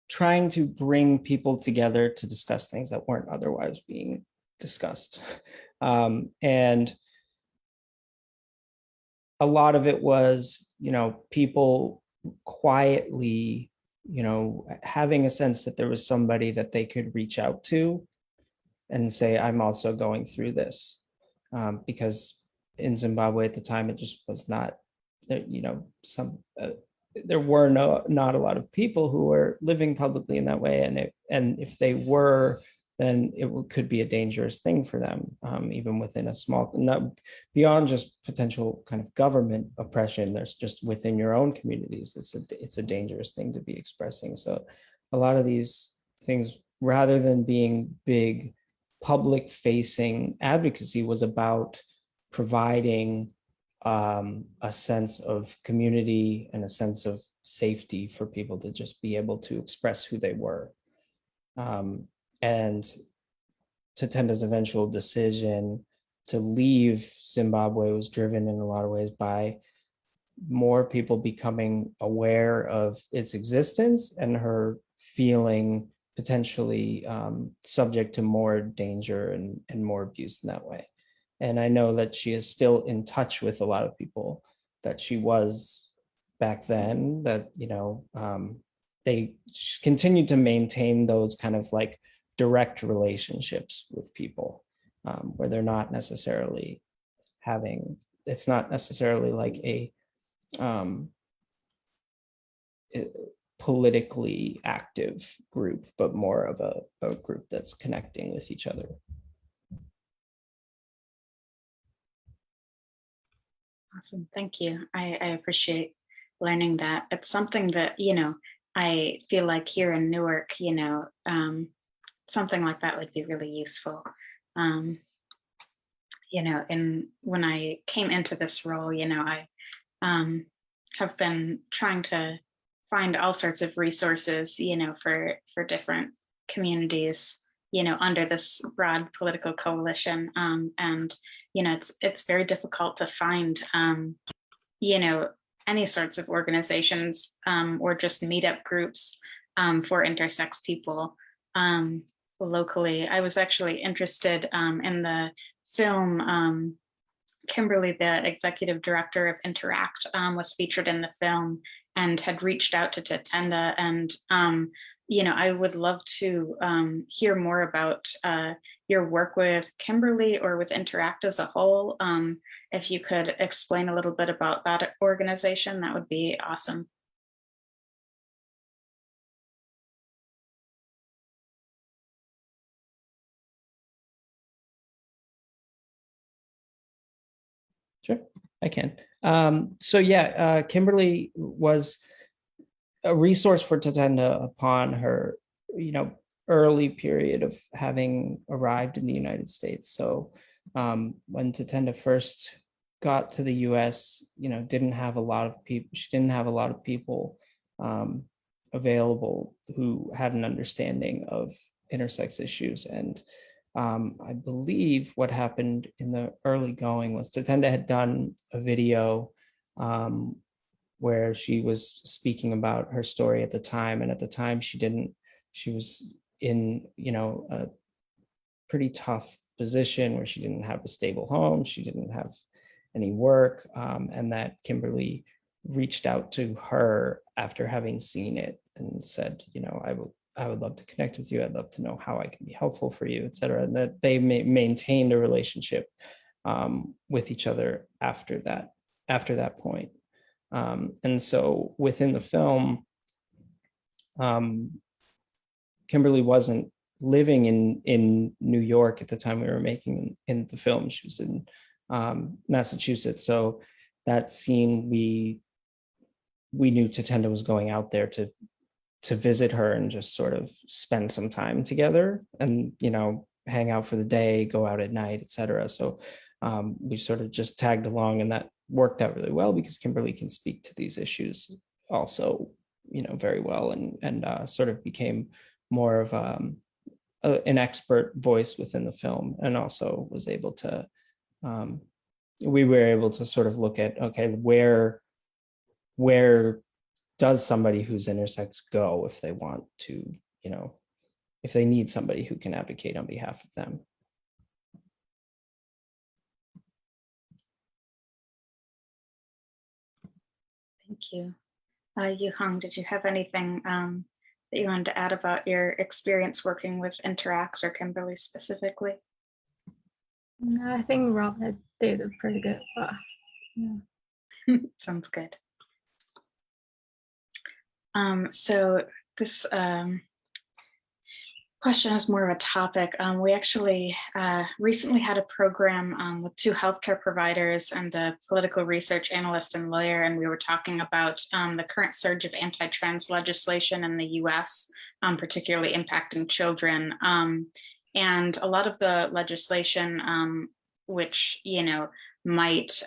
trying to bring people together to discuss things that weren't otherwise being discussed. And a lot of it was, people quietly, having a sense that there was somebody that they could reach out to and say, I'm also going through this, because in Zimbabwe at the time, it just was not, there were not a lot of people who were living publicly in that way, and if they were, then it could be a dangerous thing for them, even within a small, not beyond just potential kind of government oppression. There's just within your own communities, it's a dangerous thing to be expressing. So a lot of these things, rather than being big public facing advocacy, was about providing a sense of community and a sense of safety for people to just be able to express who they were. And Tatenda's eventual decision to leave Zimbabwe was driven in a lot of ways by more people becoming aware of its existence and her feeling potentially subject to more danger and more abuse in that way. And I know that she is still in touch with a lot of people that she was back then, that, they continue to maintain those kind of like direct relationships with people, where they're not necessarily it's not necessarily like a politically active group, but more of a group that's connecting with each other. Awesome, thank you. I appreciate learning that. It's something that, I feel like here in Newark, something like that would be really useful. And when I came into this role, I have been trying to find all sorts of resources, for different communities, under this broad political coalition. And, it's very difficult to find, any sorts of organizations or just meetup groups for intersex people locally. I was actually interested in the film. Kimberly, the executive director of Interact, was featured in the film and had reached out to Tatenda. And, I would love to hear more about your work with Kimberly or with Interact as a whole. If you could explain a little bit about that organization, that would be awesome. Sure, I can. So yeah, Kimberly was a resource for Tatenda upon her, early period of having arrived in the United States. So when Tatenda first got to the U.S., didn't have a lot of people. She didn't have a lot of people available who had an understanding of intersex issues. And I believe what happened in the early going was Tatenda had done a video where she was speaking about her story at the time. And at the time she was in, a pretty tough position where she didn't have a stable home. She didn't have any work. And that Kimberly reached out to her after having seen it and said, I would love to connect with you. I'd love to know how I can be helpful for you, et cetera. And that they maintained a relationship with each other after that point. And so within the film, Kimberly wasn't living in New York at the time we were making in the film. She was in Massachusetts. So that scene, we knew Tatenda was going out there to visit her and just sort of spend some time together and, hang out for the day, go out at night, et cetera. So we sort of just tagged along, and that worked out really well because Kimberly can speak to these issues also, very well, and sort of became more of an expert voice within the film, and also was able to, we were able to sort of look at, okay, where does somebody who's intersex go if they want to, if they need somebody who can advocate on behalf of them. Thank you. Yu-Hung, did you have anything that you wanted to add about your experience working with Interact or Kimberly specifically? No, I think Rob did a pretty good. Yeah. Sounds good. So this question is more of a topic. We actually recently had a program with 2 healthcare providers and a political research analyst and lawyer, and we were talking about the current surge of anti-trans legislation in the US, particularly impacting children. And a lot of the legislation, which, might,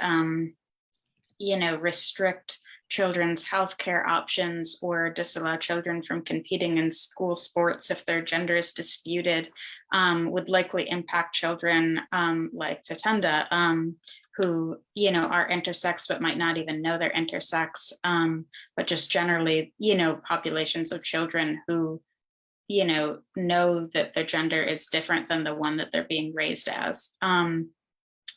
restrict children's healthcare options or disallow children from competing in school sports if their gender is disputed, would likely impact children like Tatenda, who, are intersex but might not even know they're intersex, but just generally, populations of children who, know that their gender is different than the one that they're being raised as.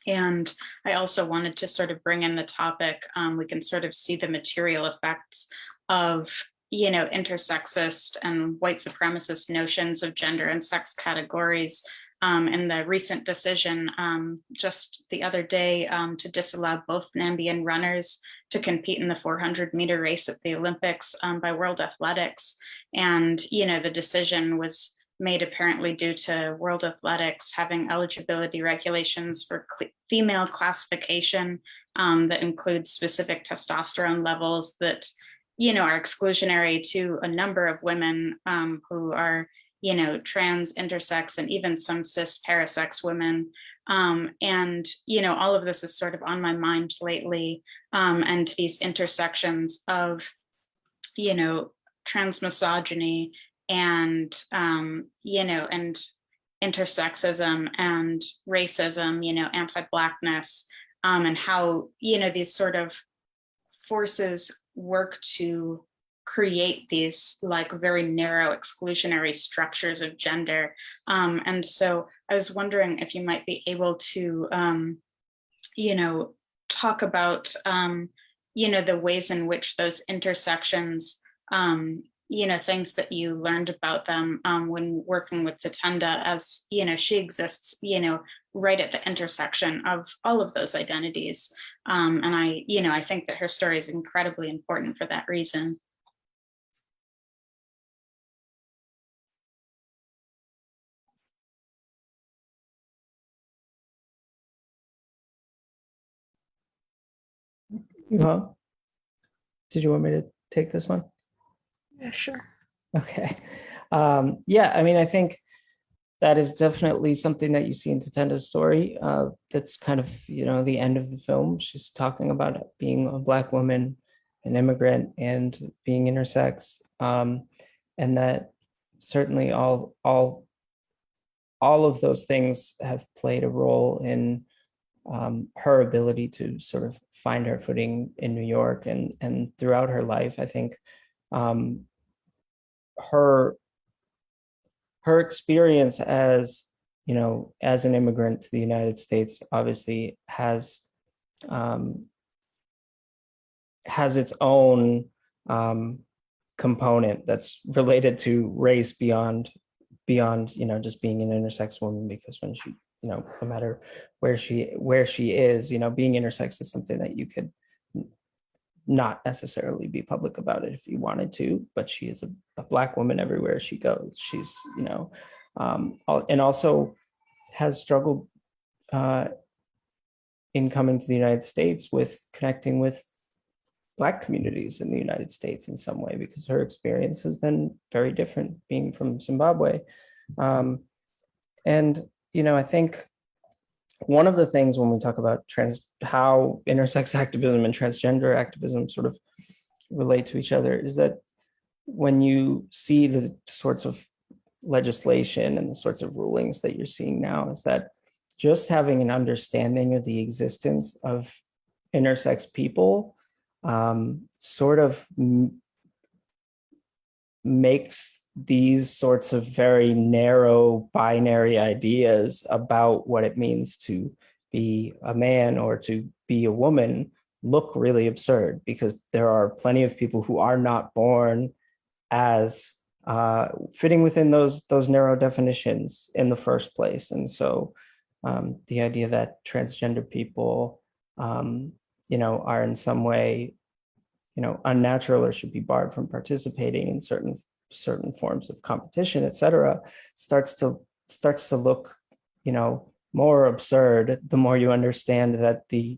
And I also wanted to sort of bring in the topic, we can sort of see the material effects of, intersexist and white supremacist notions of gender and sex categories in the recent decision just the other day to disallow both Nambian runners to compete in the 400-meter race at the Olympics by World Athletics. And, the decision was made apparently due to World Athletics having eligibility regulations for female classification that includes specific testosterone levels that, are exclusionary to a number of women who are, trans, intersex, and even some cis parasex women. And, all of this is sort of on my mind lately, and these intersections of, transmisogyny and, and intersexism and racism, anti-Blackness, and how, these sort of forces work to create these like very narrow exclusionary structures of gender. And so I was wondering if you might be able to, talk about, the ways in which those intersections, things that you learned about them when working with Tatenda, as, she exists, right at the intersection of all of those identities. And I think that her story is incredibly important for that reason. Yuhong, did you want me to take this one? Yeah, sure. Okay. Yeah, I mean, I think that is definitely something that you see in Tatenda's story. That's kind of, the end of the film. She's talking about being a Black woman, an immigrant, and being intersex. And that certainly all of those things have played a role in her ability to sort of find her footing in New York and throughout her life. I think her experience as as an immigrant to the United States obviously has its own component that's related to race beyond just being an intersex woman, because when she no matter where she is, being intersex is something that you could not necessarily be public about it if you wanted to, but she is a Black woman everywhere she goes. She's and also has struggled in coming to the United States with connecting with Black communities in the United States in some way, because her experience has been very different being from Zimbabwe. And I think one of the things when we talk about how intersex activism and transgender activism sort of relate to each other is that when you see the sorts of legislation and the sorts of rulings that you're seeing now, is that just having an understanding of the existence of intersex people sort of makes these sorts of very narrow binary ideas about what it means to be a man or to be a woman look really absurd, because there are plenty of people who are not born as fitting within those narrow definitions in the first place. And so the idea that transgender people are in some way unnatural or should be barred from participating in certain forms of competition, et cetera, starts to look more absurd the more you understand that the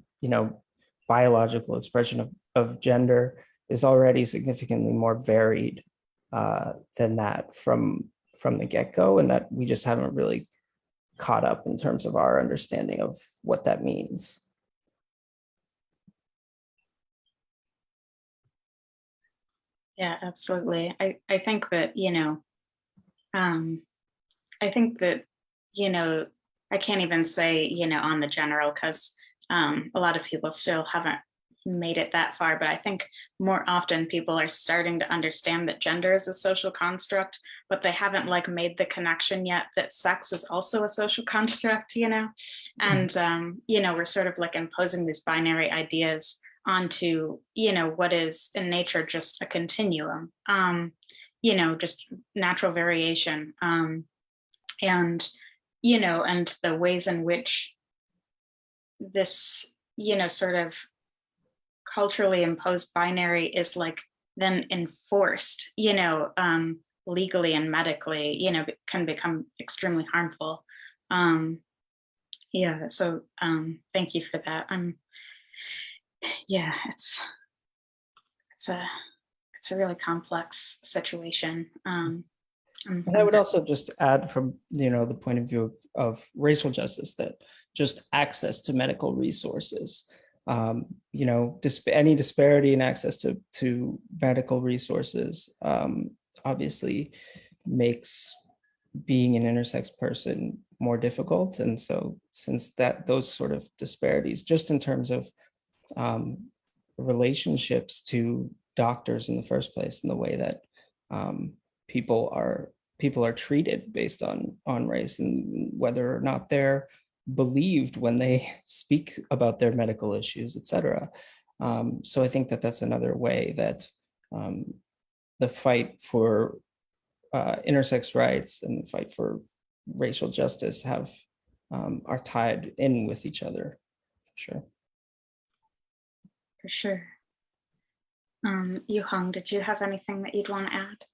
biological expression of gender is already significantly more varied than that from the get-go, and that we just haven't really caught up in terms of our understanding of what that means. Yeah, absolutely. I think that, I think that, I can't even say, on the general, because a lot of people still haven't made it that far, but I think more often people are starting to understand that gender is a social construct, but they haven't made the connection yet that sex is also a social construct, and, we're sort of imposing these binary ideas onto what is in nature just a continuum, just natural variation, and and the ways in which this sort of culturally imposed binary is then enforced legally and medically can become extremely harmful. Yeah, so thank you for that. Yeah, it's a really complex situation. And I would also just add from the point of view of racial justice that just access to medical resources, any disparity in access to medical resources obviously makes being an intersex person more difficult. And so since those sort of disparities, just in terms of relationships to doctors in the first place, and the way that people are treated based on race, and whether or not they're believed when they speak about their medical issues, et cetera. So I think that that's another way that the fight for intersex rights and the fight for racial justice are tied in with each other. Sure. For sure. Yuhong, did you have anything that you'd want to add?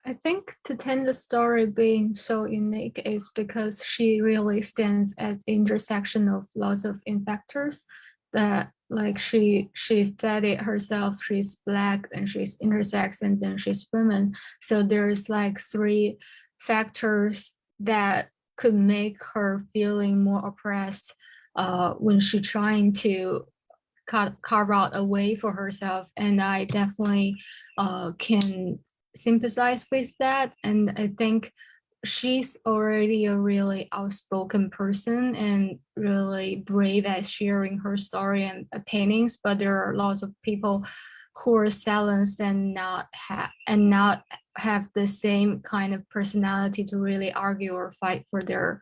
I think Tatenda's story being so unique is because she really stands at the intersection of lots of factors. that like she said it herself, she's Black and she's intersex and then she's women. So there's like 3 factors that could make her feeling more oppressed when she's trying to carve out a way for herself. And I definitely can sympathize with that. And I think she's already a really outspoken person and really brave at sharing her story and paintings, but there are lots of people who are silenced and not have the same kind of personality to really argue or fight for their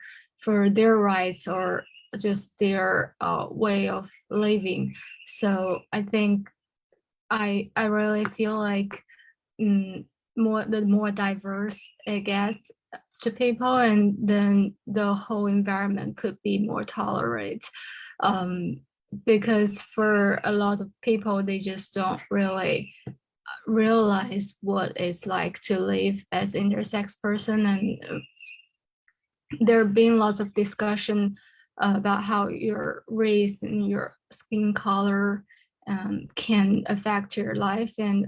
rights or just their way of living. So I think I really feel like the more diverse it gets to people, and then the whole environment could be more tolerant. Because for a lot of people, they just don't really realize what it's like to live as an intersex person. And there have been lots of discussion about how your race and your skin color can affect your life and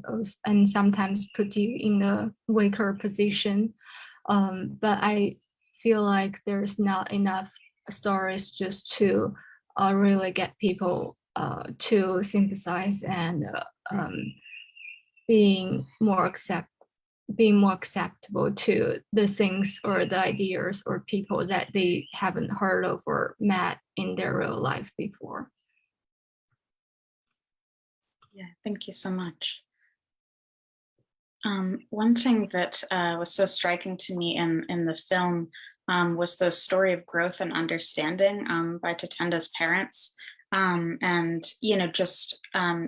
sometimes put you in a weaker position. But I feel like there's not enough stories just to really get people to sympathize and being more acceptable to the things or the ideas or people that they haven't heard of or met in their real life before. Yeah, thank you so much. One thing that was so striking to me in the film was the story of growth and understanding by Tatenda's parents. And, just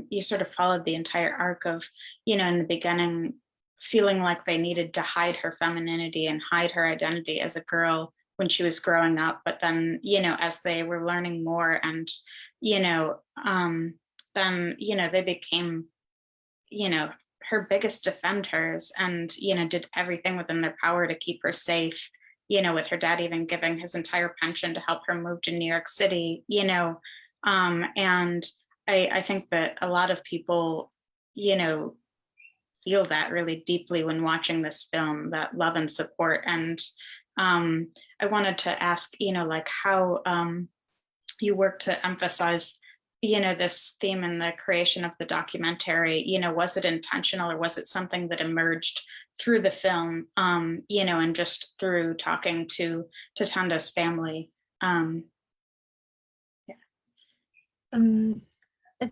you sort of followed the entire arc of, in the beginning, feeling like they needed to hide her femininity and hide her identity as a girl when she was growing up. But then, as they were learning more and, then, they became, her biggest defenders and, did everything within their power to keep her safe, with her dad even giving his entire pension to help her move to New York City, and I think that a lot of people, feel that really deeply when watching this film, that love and support. And I wanted to ask, like how you work to emphasize this theme in the creation of the documentary. Was it intentional or was it something that emerged through the film, and just through talking to Tatenda's family? I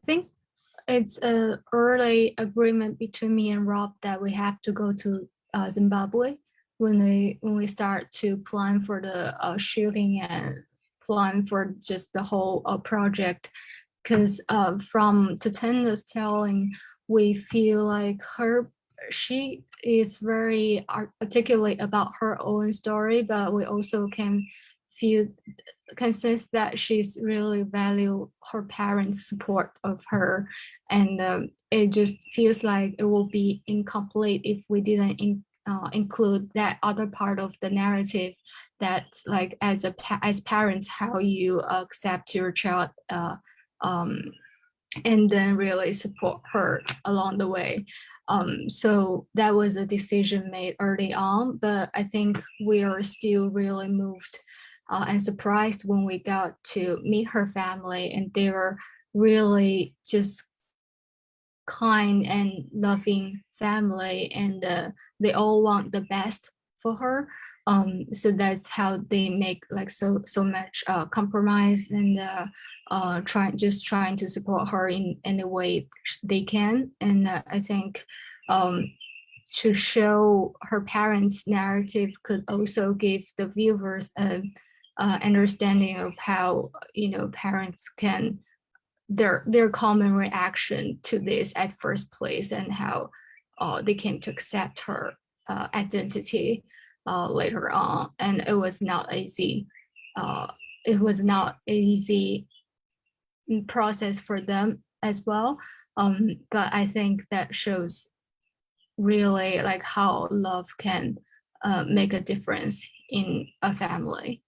think it's an early agreement between me and Rob that we have to go to Zimbabwe when we start to plan for the shooting and plan for just the whole project. Because from Tatenda's telling, we feel like she is very articulate about her own story, but we also can sense that she's really value her parents' support of her, and it just feels like it will be incomplete if we didn't include that other part of the narrative. That's like as parents, how you accept your child. And then really support her along the way. So that was a decision made early on, but I think we are still really moved and surprised when we got to meet her family, and they were really just kind and loving family, and they all want the best for her. So that's how they make like so much compromise and trying to support her in the way they can. And I think to show her parents' narrative could also give the viewers an understanding of how parents can their common reaction to this at first place, and how they came to accept her identity later on. And it was not easy. It was not an easy process for them as well. But I think that shows really like how love can make a difference in a family.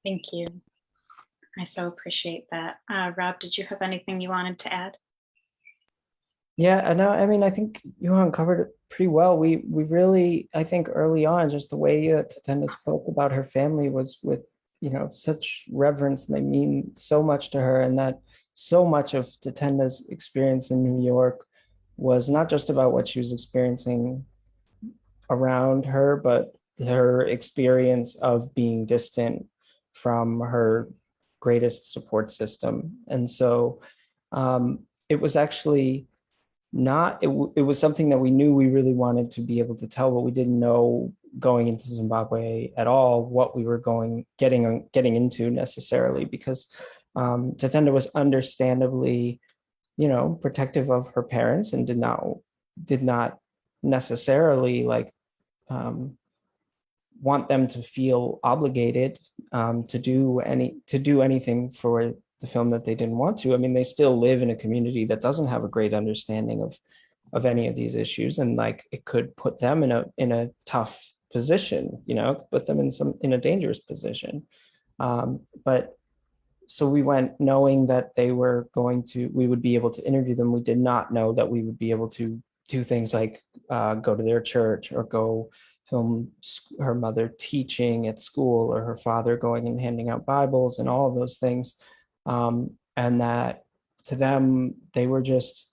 Thank you. I so appreciate that. Rob, did you have anything you wanted to add? Yeah, no, I mean, I think Johan covered it pretty well. We really, I think early on, just the way that Tatenda spoke about her family was with, such reverence, and they mean so much to her, and that so much of Tatenda's experience in New York was not just about what she was experiencing around her, but her experience of being distant from her greatest support system. And so it was actually not, it was something that we knew we really wanted to be able to tell, but we didn't know going into Zimbabwe at all what we were getting into necessarily, because Tatenda was understandably, protective of her parents and did not necessarily want them to feel obligated to do anything for the film that they didn't want to. I mean, they still live in a community that doesn't have a great understanding of any of these issues, and it could put them in a tough position, put them in a dangerous position. But so we went knowing that we would be able to interview them. We did not know that we would be able to do things like go to their church or go film her mother teaching at school, or her father going and handing out Bibles and all of those things. And that to them, they were just,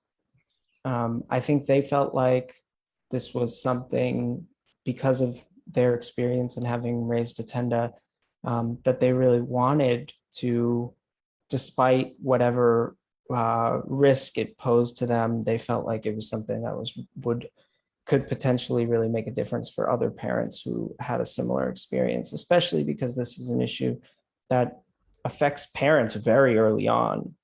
I think they felt like this was something, because of their experience and having raised Tatenda, that they really wanted to, despite whatever risk it posed to them, they felt like it was something that could potentially really make a difference for other parents who had a similar experience, especially because this is an issue that affects parents very early on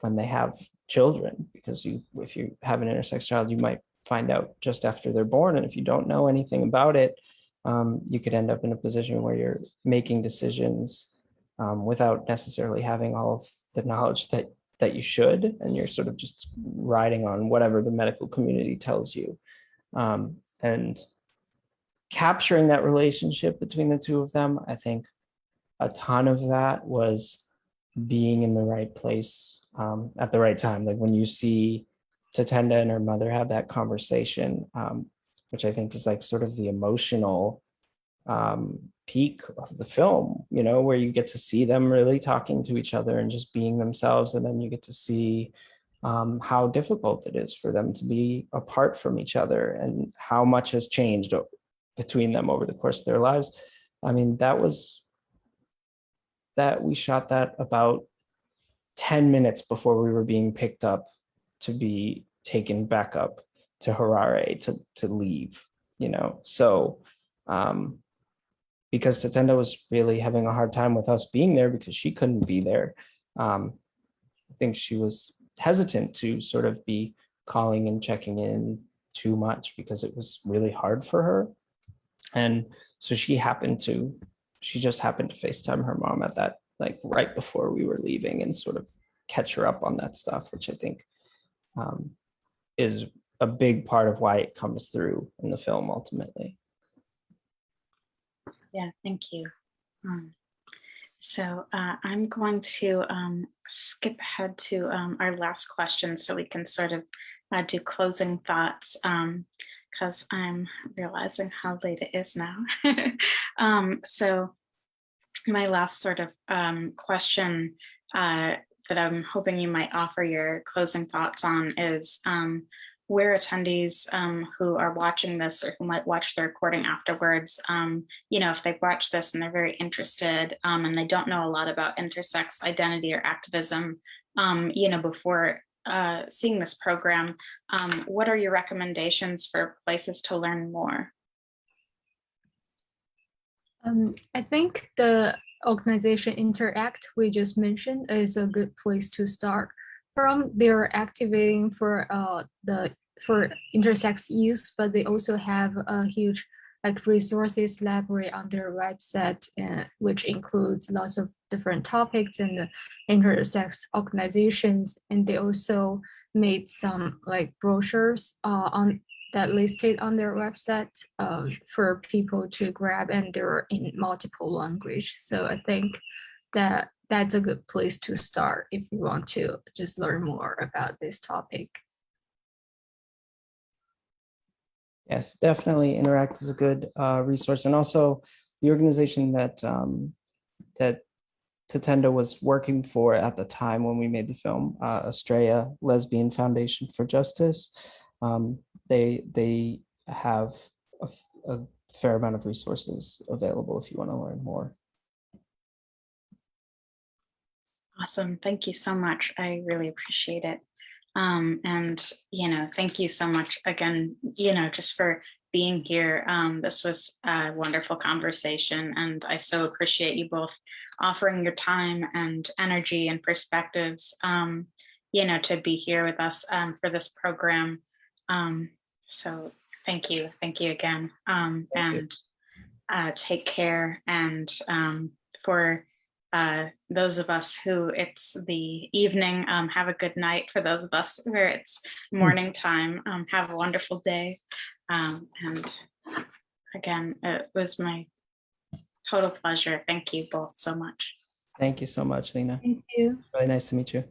when they have children, because if you have an intersex child, you might find out just after they're born, and if you don't know anything about it, you could end up in a position where you're making decisions without necessarily having all of the knowledge that you should, and you're sort of just riding on whatever the medical community tells you. And capturing that relationship between the two of them, I think a ton of that was being in the right place at the right time. Like when you see Tatenda and her mother have that conversation, which I think is sort of the emotional peak of the film, where you get to see them really talking to each other and just being themselves. And then you get to see how difficult it is for them to be apart from each other, and how much has changed between them over the course of their lives. I mean, we shot that about 10 minutes before we were being picked up to be taken back up to Harare to leave, So because Tatenda was really having a hard time with us being there because she couldn't be there, I think she was hesitant to sort of be calling and checking in too much because it was really hard for her. And so she just happened to FaceTime her mom at that, right before we were leaving, and sort of catch her up on that stuff, which I think is a big part of why it comes through in the film ultimately. Yeah, thank you. So I'm going to skip ahead to our last question so we can sort of do closing thoughts, because I'm realizing how late it is now. So my last sort of question that I'm hoping you might offer your closing thoughts on is where attendees who are watching this, or who might watch the recording afterwards, if they've watched this and they're very interested and they don't know a lot about intersex identity or activism, before seeing this program, what are your recommendations for places to learn more? I think the organization Interact we just mentioned is a good place to start from. They're activating for intersex youth, but they also have a huge resources library on their website, which includes lots of different topics and intersex organizations. And they also made some brochures on that listed on their website for people to grab, and they're in multiple language. So I think that that's a good place to start if you want to just learn more about this topic. Yes, definitely. Interact is a good resource, and also the organization that that Tatenda was working for at the time when we made the film, Estrella Lesbian Foundation for Justice. They have a fair amount of resources available if you want to learn more. Awesome. Thank you so much. I really appreciate it. And, thank you so much again, just for being here. This was a wonderful conversation, and I so appreciate you both offering your time and energy and perspectives, to be here with us for this program. So thank you. Thank you again. And take care. And for those of us who it's the evening, have a good night. For those of us where it's morning time, have a wonderful day. And again, it was my total pleasure. Thank you both so much. Thank you so much, Lena. Thank you. Really nice to meet you.